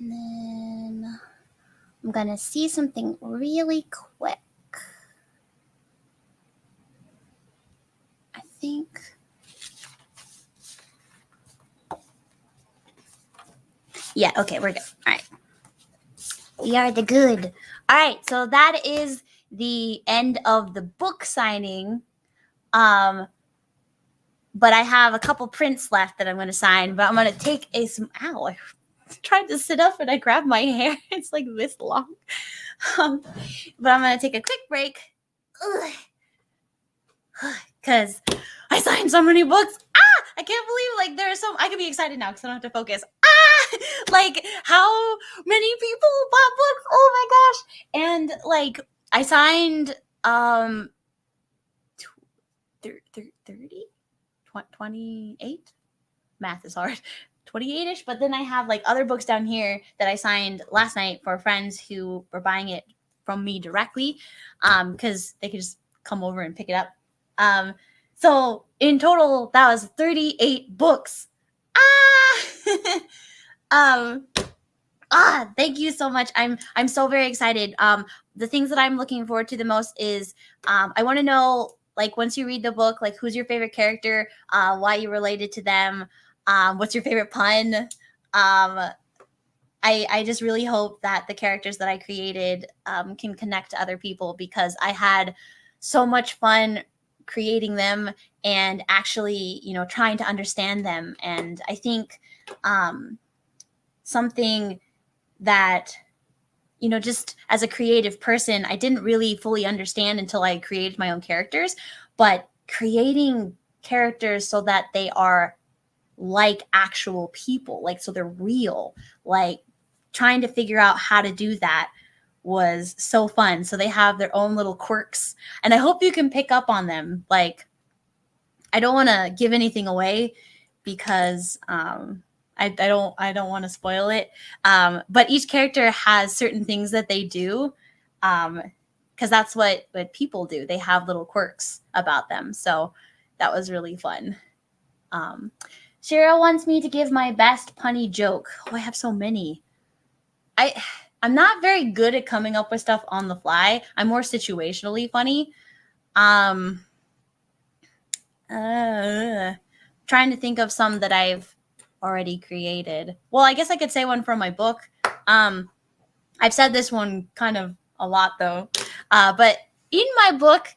And then I'm going to see something really quick. I think. Yeah, okay, we're good. All right. We are the good. All right, so that is the end of the book signing. But I have a couple prints left that I'm going to sign, but I'm going to take ow, I tried to sit up and I grabbed my hair. It's like this long. But I'm going to take a quick break because I signed so many books. I can't believe there are some. I can be excited now because I don't have to focus. Like how many people bought books? Oh my gosh! And I signed 30, 28. Math is hard. 28ish. But then I have other books down here that I signed last night for friends who were buying it from me directly, because they could just come over and pick it up. So in total, that was 38 books. Thank you so much. I'm so very excited. The things that I'm looking forward to the most is I want to know, once you read the book, who's your favorite character, why you related to them, what's your favorite pun. I just really hope that the characters that I created can connect to other people, because I had so much fun creating them and actually, trying to understand them. And I think something that, just as a creative person, I didn't really fully understand until I created my own characters. But creating characters so that they are like actual people, so they're real, trying to figure out how to do that was so fun. So they have their own little quirks, and I hope you can pick up on them. I don't want to give anything away because I don't want to spoil it. But each character has certain things that they do, because that's what people do. They have little quirks about them. So that was really fun. Shira wants me to give my best punny joke. Oh, I have so many. I'm not very good at coming up with stuff on the fly. I'm more situationally funny. Trying to think of some that I've already created. Well, I guess I could say one from my book. I've said this one kind of a lot though. But in my book,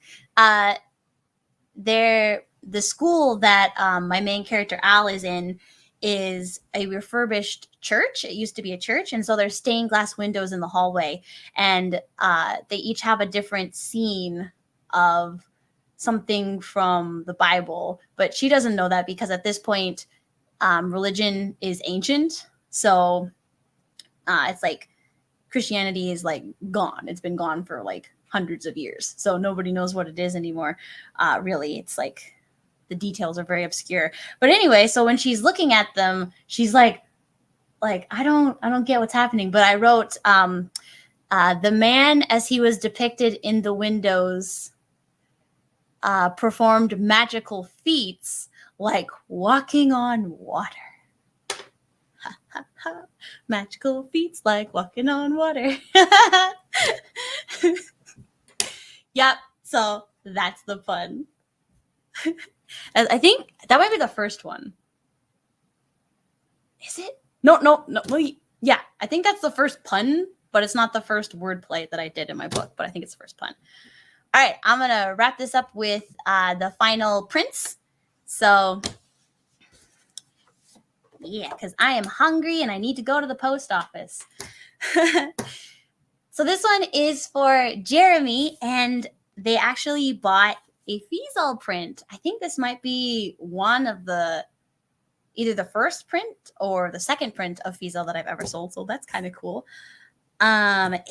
the school that my main character Al is in is a refurbished church. It used to be a church, and so there's stained glass windows in the hallway, and they each have a different scene of something from the Bible. But she doesn't know that because at this point, religion is ancient, so it's like Christianity is like gone. It's been gone for like hundreds of years, so nobody knows what it is anymore. Really, it's like the details are very obscure. But anyway, so when she's looking at them, she's like I don't get what's happening. But I wrote the man as he was depicted in the windows performed magical feats like walking on water. Magical feats like walking on water. Yep. So that's the pun. I think that might be the first one. Is it? No. Yeah, I think that's the first pun, but it's not the first wordplay that I did in my book, but I think it's the first pun. All right, I'm going to wrap this up with the final prints. So, yeah, because I am hungry and I need to go to the post office. So this one is for Jeremy, and they actually bought a Feazal print. I think this might be one of either the first print or the second print of Feazal that I've ever sold. So that's kind of cool. I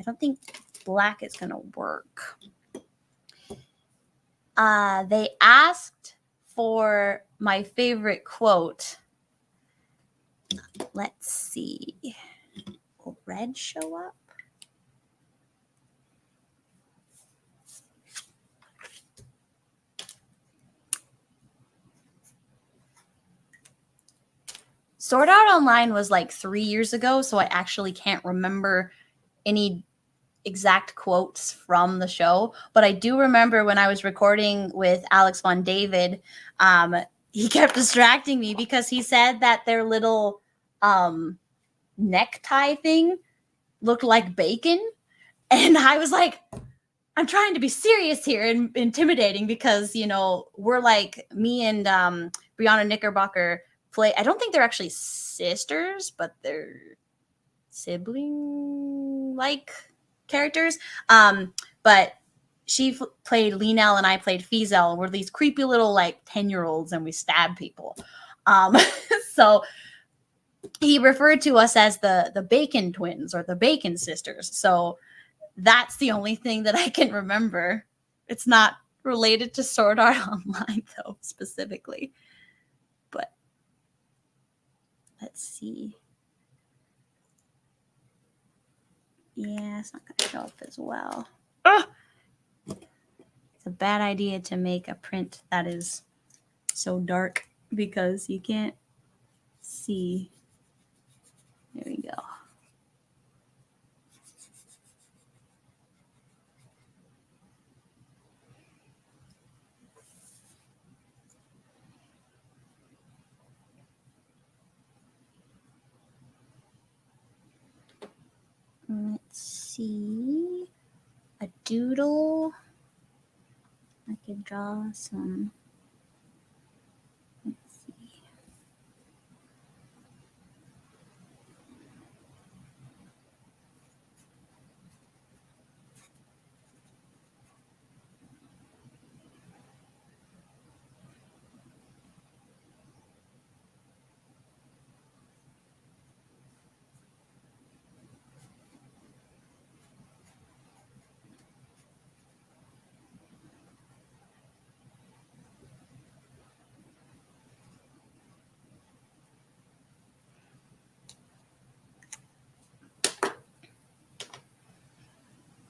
don't think black is going to work. They asked for my favorite quote. Let's see. Will red show up? Sword Art Online was like 3 years ago, so I actually can't remember any exact quotes from the show. But I do remember when I was recording with Alex Von David, he kept distracting me because he said that their little necktie thing looked like bacon. And I was like, I'm trying to be serious here and intimidating because, you know, we're like me and Brianna Knickerbocker play. I don't think they're actually sisters, but they're sibling-like characters. But she played Linel and I played Feazal. We're these creepy little like 10-year-olds and we stab people. So he referred to us as the Bacon twins or the Bacon sisters. So that's the only thing that I can remember. It's not related to Sword Art Online though, specifically. But let's see. Yeah, it's not going to show up as well. Ugh! It's a bad idea to make a print that is so dark because you can't see. There we go. Let's see. A doodle. I could draw some. Let's see.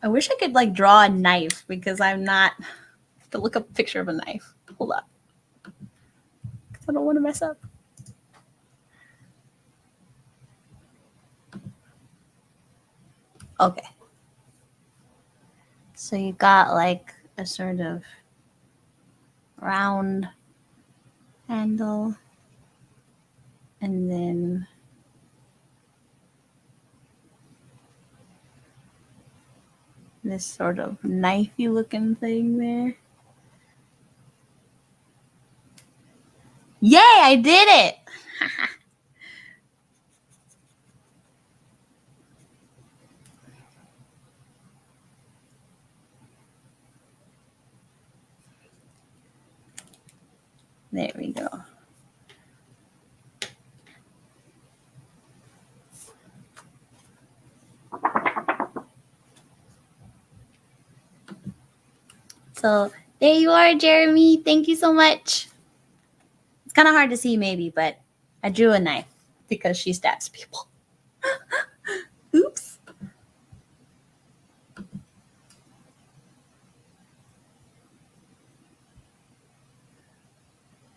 I wish I could like draw a knife because I'm not. I have to look up a picture of a knife. Hold up. I don't want to mess up. Okay. So you got like a sort of round handle, and then this sort of knifey looking thing there. Yay, I did it! There we go. So there you are, Jeremy. Thank you so much. It's kind of hard to see maybe, but I drew a knife because she stabs people. Oops.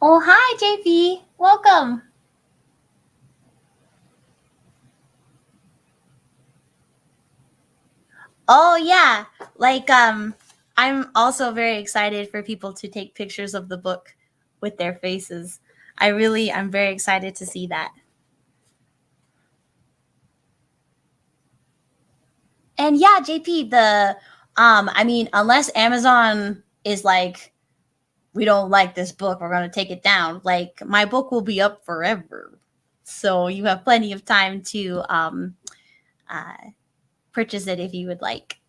Oh, hi, JP. Welcome. Oh, yeah. Like, I'm also very excited for people to take pictures of the book with their faces. I'm very excited to see that. And yeah, JP, I mean, unless Amazon is like, we don't like this book, we're going to take it down, like, my book will be up forever. So you have plenty of time to purchase it if you would like.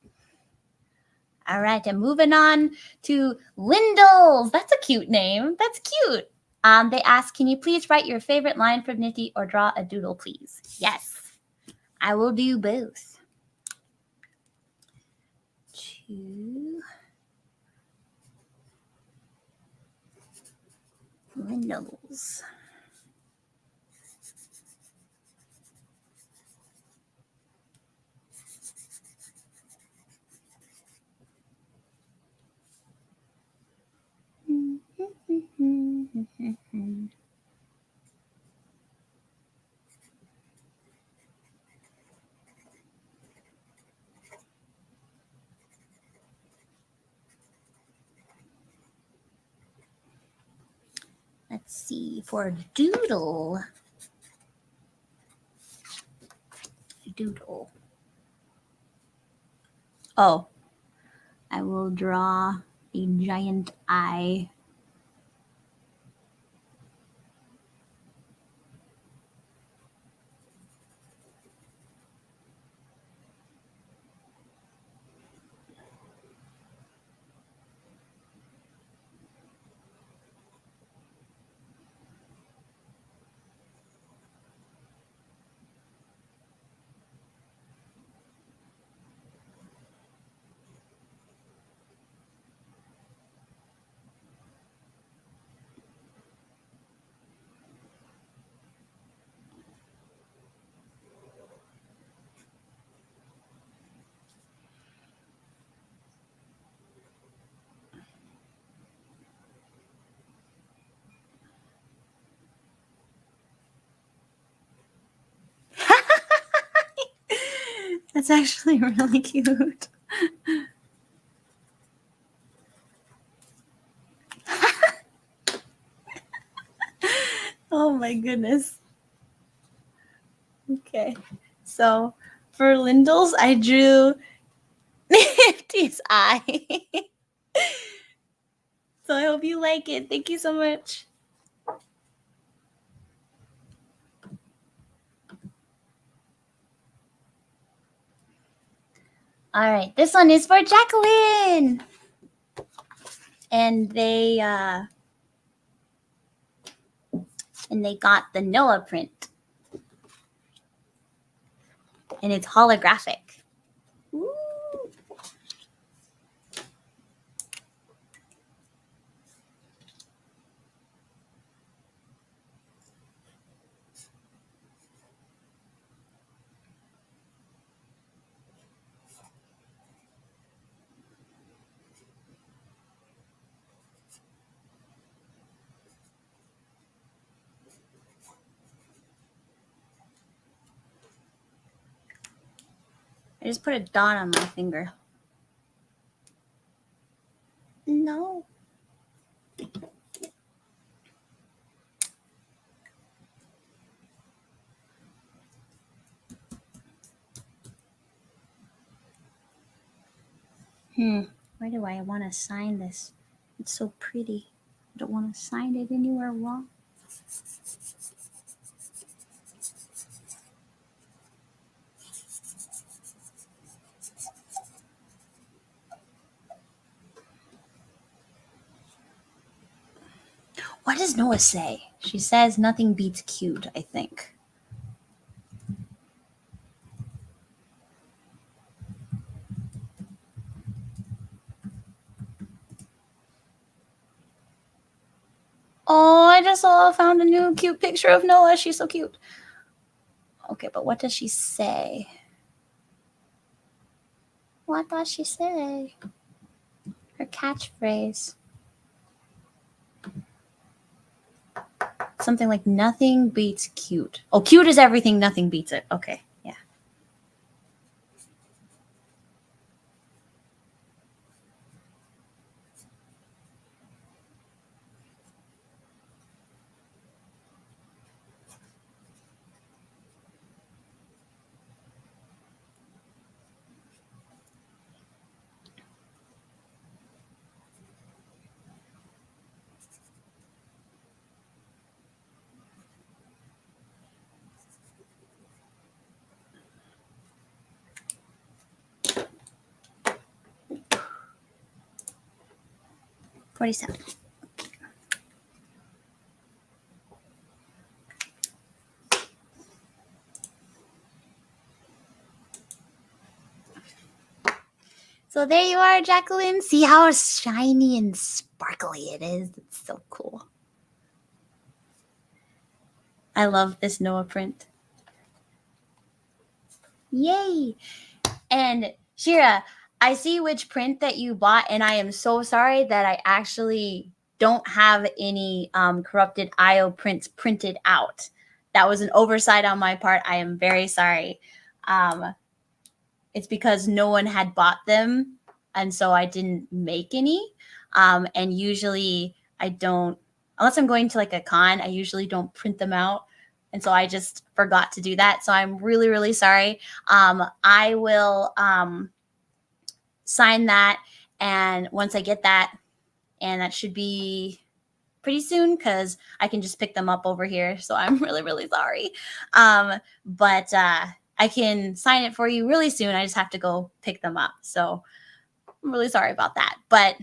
All right, and moving on to Lindles. That's a cute name. That's cute. They ask, can you please write your favorite line from Nikki or draw a doodle, please? Yes, I will do both. Two Lindles. Let's see, for doodle. Doodle. Oh, I will draw a giant eye. That's actually really cute. Oh my goodness. Okay, so for Lindles, I drew Nifty's eye. So I hope you like it. Thank you so much. All right, this one is for Jacqueline. And they got the Noah print. And it's holographic. Ooh. I just put a dot on my finger. No. Where do I want to sign this? It's so pretty. I don't want to sign it anywhere wrong. What does Noah say? She says nothing beats cute, I think. Oh, I just found a new cute picture of Noah. She's so cute. Okay, but what does she say? What does she say? Her catchphrase. Something like nothing beats cute. Oh, cute is everything, nothing beats it. Okay, yeah. $47. So there you are, Jacqueline. See how shiny and sparkly it is? It's so cool. I love this Noah print. Yay! And Shira, I see which print that you bought, and I am so sorry that I actually don't have any corrupted IO prints printed out. That was an oversight on my part. I am very sorry. It's because no one had bought them, and so I didn't make any. And usually I don't, unless I'm going to like a con, I usually don't print them out. And so I just forgot to do that. So I'm really, really sorry. I will sign that. And once I get that, and that should be pretty soon because I can just pick them up over here. So I'm really, really sorry. But I can sign it for you really soon. I just have to go pick them up. So I'm really sorry about that. But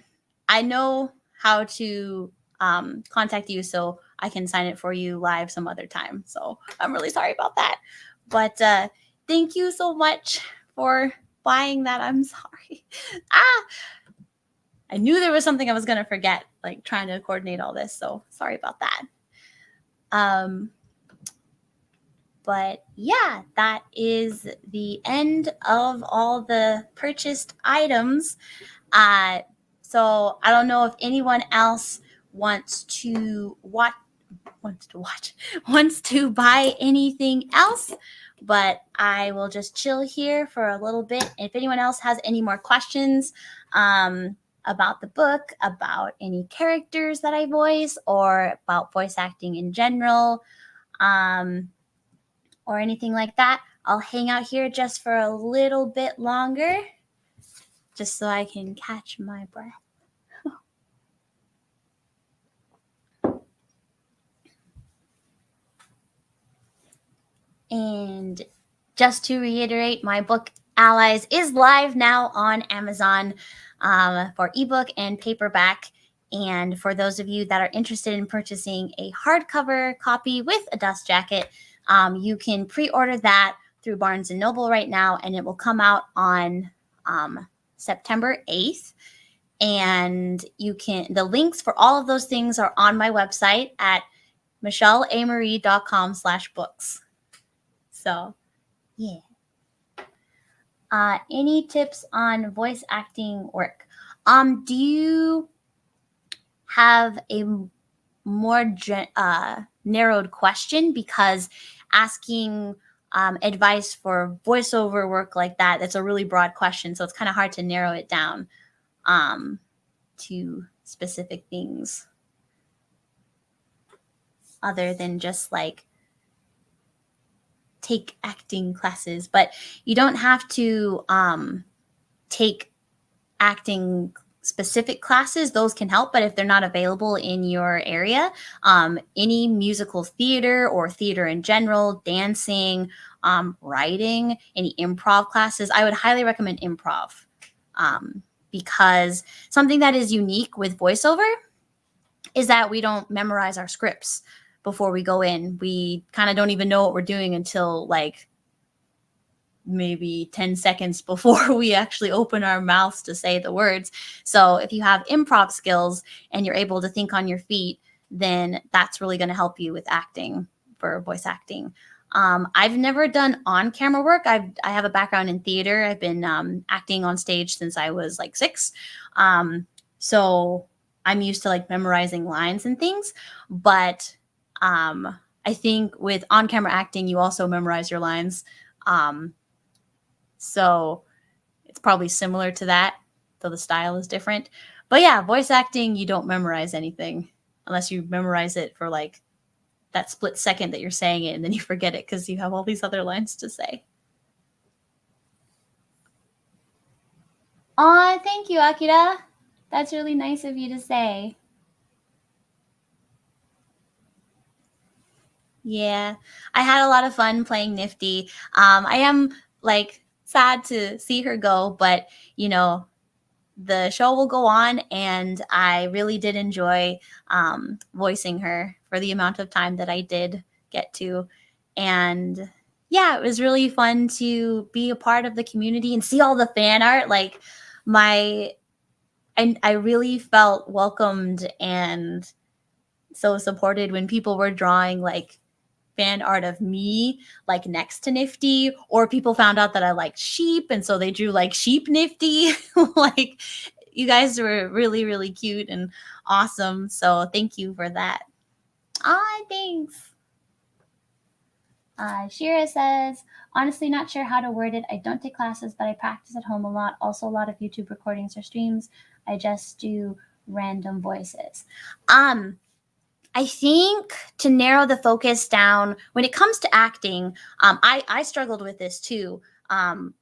I know how to contact you, so I can sign it for you live some other time. So I'm really sorry about that. But thank you so much for buying that. I'm sorry. I knew there was something I was going to forget, like trying to coordinate all this. So sorry about that. But yeah, that is the end of all the purchased items. So I don't know if anyone else wants to buy anything else, but I will just chill here for a little bit. If anyone else has any more questions about the book, about any characters that I voice, or about voice acting in general, or anything like that, I'll hang out here just for a little bit longer, just so I can catch my breath. And just to reiterate, my book Allies is live now on Amazon for ebook and paperback. And for those of you that are interested in purchasing a hardcover copy with a dust jacket, you can pre-order that through Barnes & Noble right now, and it will come out on September 8th. And the links for all of those things are on my website at michelleamarie.com/books. So, yeah. Any tips on voice acting work? Do you have a more narrowed question? Because asking advice for voiceover work like that, that's a really broad question. So it's kind of hard to narrow it down to specific things other than just like take acting classes. But you don't have to take acting specific classes. Those can help, but if they're not available in your area, any musical theater or theater in general, dancing, writing, any improv classes, I would highly recommend improv, because something that is unique with voiceover is that we don't memorize our scripts before we go in. We kind of don't even know what we're doing until like maybe 10 seconds before we actually open our mouths to say the words. So if you have improv skills and you're able to think on your feet, then that's really going to help you with acting, for voice acting. I've never done on-camera work. I have a background in theater. I've been acting on stage since I was like 6. So I'm used to like memorizing lines and things. But I think with on-camera acting, you also memorize your lines. So it's probably similar to that, though the style is different. But yeah, voice acting, you don't memorize anything unless you memorize it for like that split second that you're saying it, and then you forget it because you have all these other lines to say. Aw, thank you, Akira. That's really nice of you to say. Yeah, I had a lot of fun playing Nifty. I am like sad to see her go, but you know, the show will go on, and I really did enjoy voicing her for the amount of time that I did get to. And yeah, it was really fun to be a part of the community and see all the fan art. Like I really felt welcomed and so supported when people were drawing like fan art of me like next to Nifty, or people found out that I liked sheep and so they drew like sheep Nifty. Like, you guys were really, really cute and awesome. So thank you for that. Thanks. Shira says, honestly, not sure how to word it. I don't take classes, but I practice at home a lot. Also, a lot of YouTube recordings or streams. I just do random voices. I think to narrow the focus down, when it comes to acting, I struggled with this too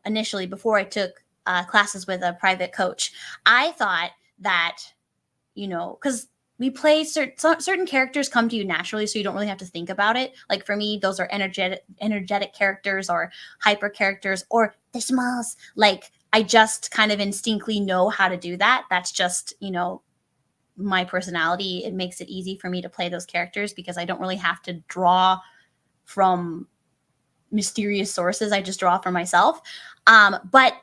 initially before I took classes with a private coach. I thought that, you know, because we play certain characters come to you naturally, so you don't really have to think about it. Like for me, those are energetic characters or hyper characters or the smalls. Like I just kind of instinctively know how to do that. That's just, you know, my personality. It makes it easy for me to play those characters because I don't really have to draw from mysterious sources. I just draw for myself. But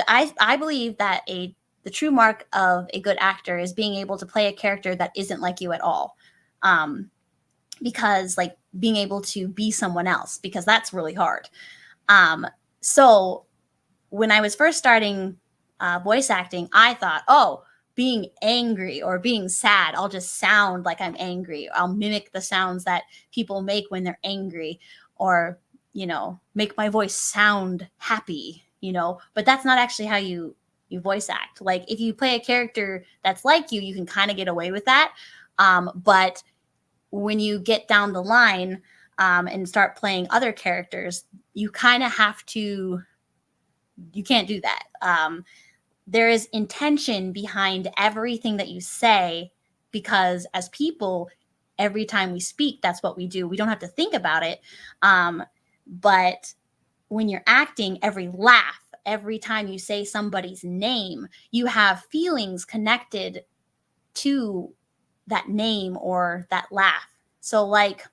I believe that the true mark of a good actor is being able to play a character that isn't like you at all. Because like being able to be someone else, because that's really hard. So when I was first starting voice acting, I thought, oh, being angry or being sad, I'll just sound like I'm angry. I'll mimic the sounds that people make when they're angry, or, you know, make my voice sound happy, you know, but that's not actually how you voice act. Like if you play a character that's like you can kind of get away with that. But when you get down the line and start playing other characters, you kind of have to, you can't do that. There is intention behind everything that you say, because as people, every time we speak, that's what we do. We don't have to think about it. But when you're acting, every laugh, every time you say somebody's name, you have feelings connected to that name or that laugh. So like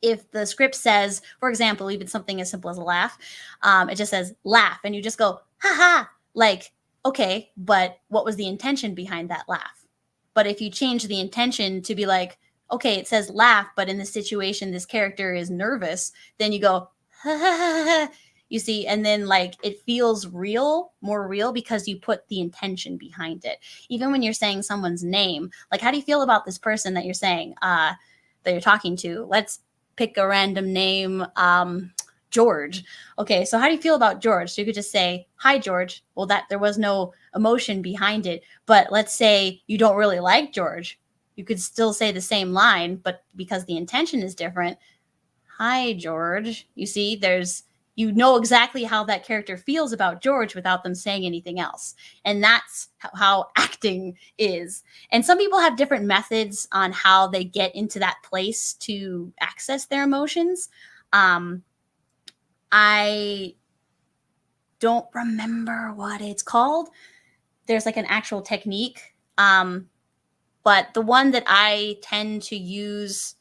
if the script says, for example, even something as simple as a laugh, it just says laugh and you just go, ha ha, like, okay, but what was the intention behind that laugh? But if you change the intention to be like, okay, it says laugh, but in this situation, this character is nervous, then you go, ha ha ha ha. You see, and then like it feels real, more real, because you put the intention behind it. Even when you're saying someone's name, like how do you feel about this person that you're saying, that you're talking to? Let's pick a random name. George. Okay, so how do you feel about George? So you could just say, hi, George. Well, that there was no emotion behind it. But let's say you don't really like George. You could still say the same line, but because the intention is different, hi, George. You see, you know exactly how that character feels about George without them saying anything else. And that's how acting is. And some people have different methods on how they get into that place to access their emotions. I don't remember what it's called. There's like an actual technique. But the one that I tend to use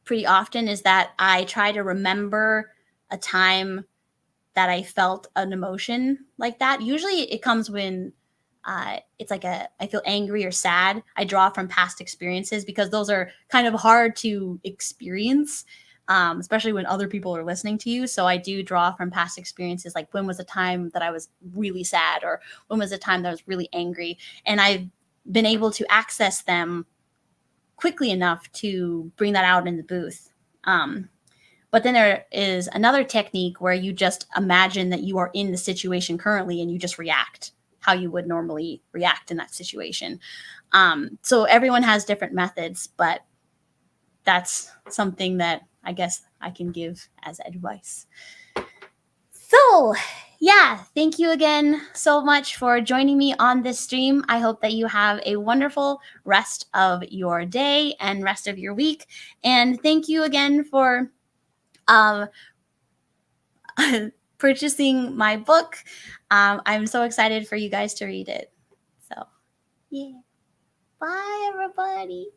pretty often is that I try to remember a time that I felt an emotion like that. Usually it comes when it's like I feel angry or sad. I draw from past experiences because those are kind of hard to experience, especially when other people are listening to you. So I do draw from past experiences, like when was a time that I was really sad, or when was a time that I was really angry. And I've been able to access them quickly enough to bring that out in the booth. But then there is another technique where you just imagine that you are in the situation currently and you just react how you would normally react in that situation. So everyone has different methods, but that's something that I guess I can give as advice. So, yeah, thank you again so much for joining me on this stream. I hope that you have a wonderful rest of your day and rest of your week. And thank you again for purchasing my book. I'm so excited for you guys to read it. So, yeah. Bye, everybody.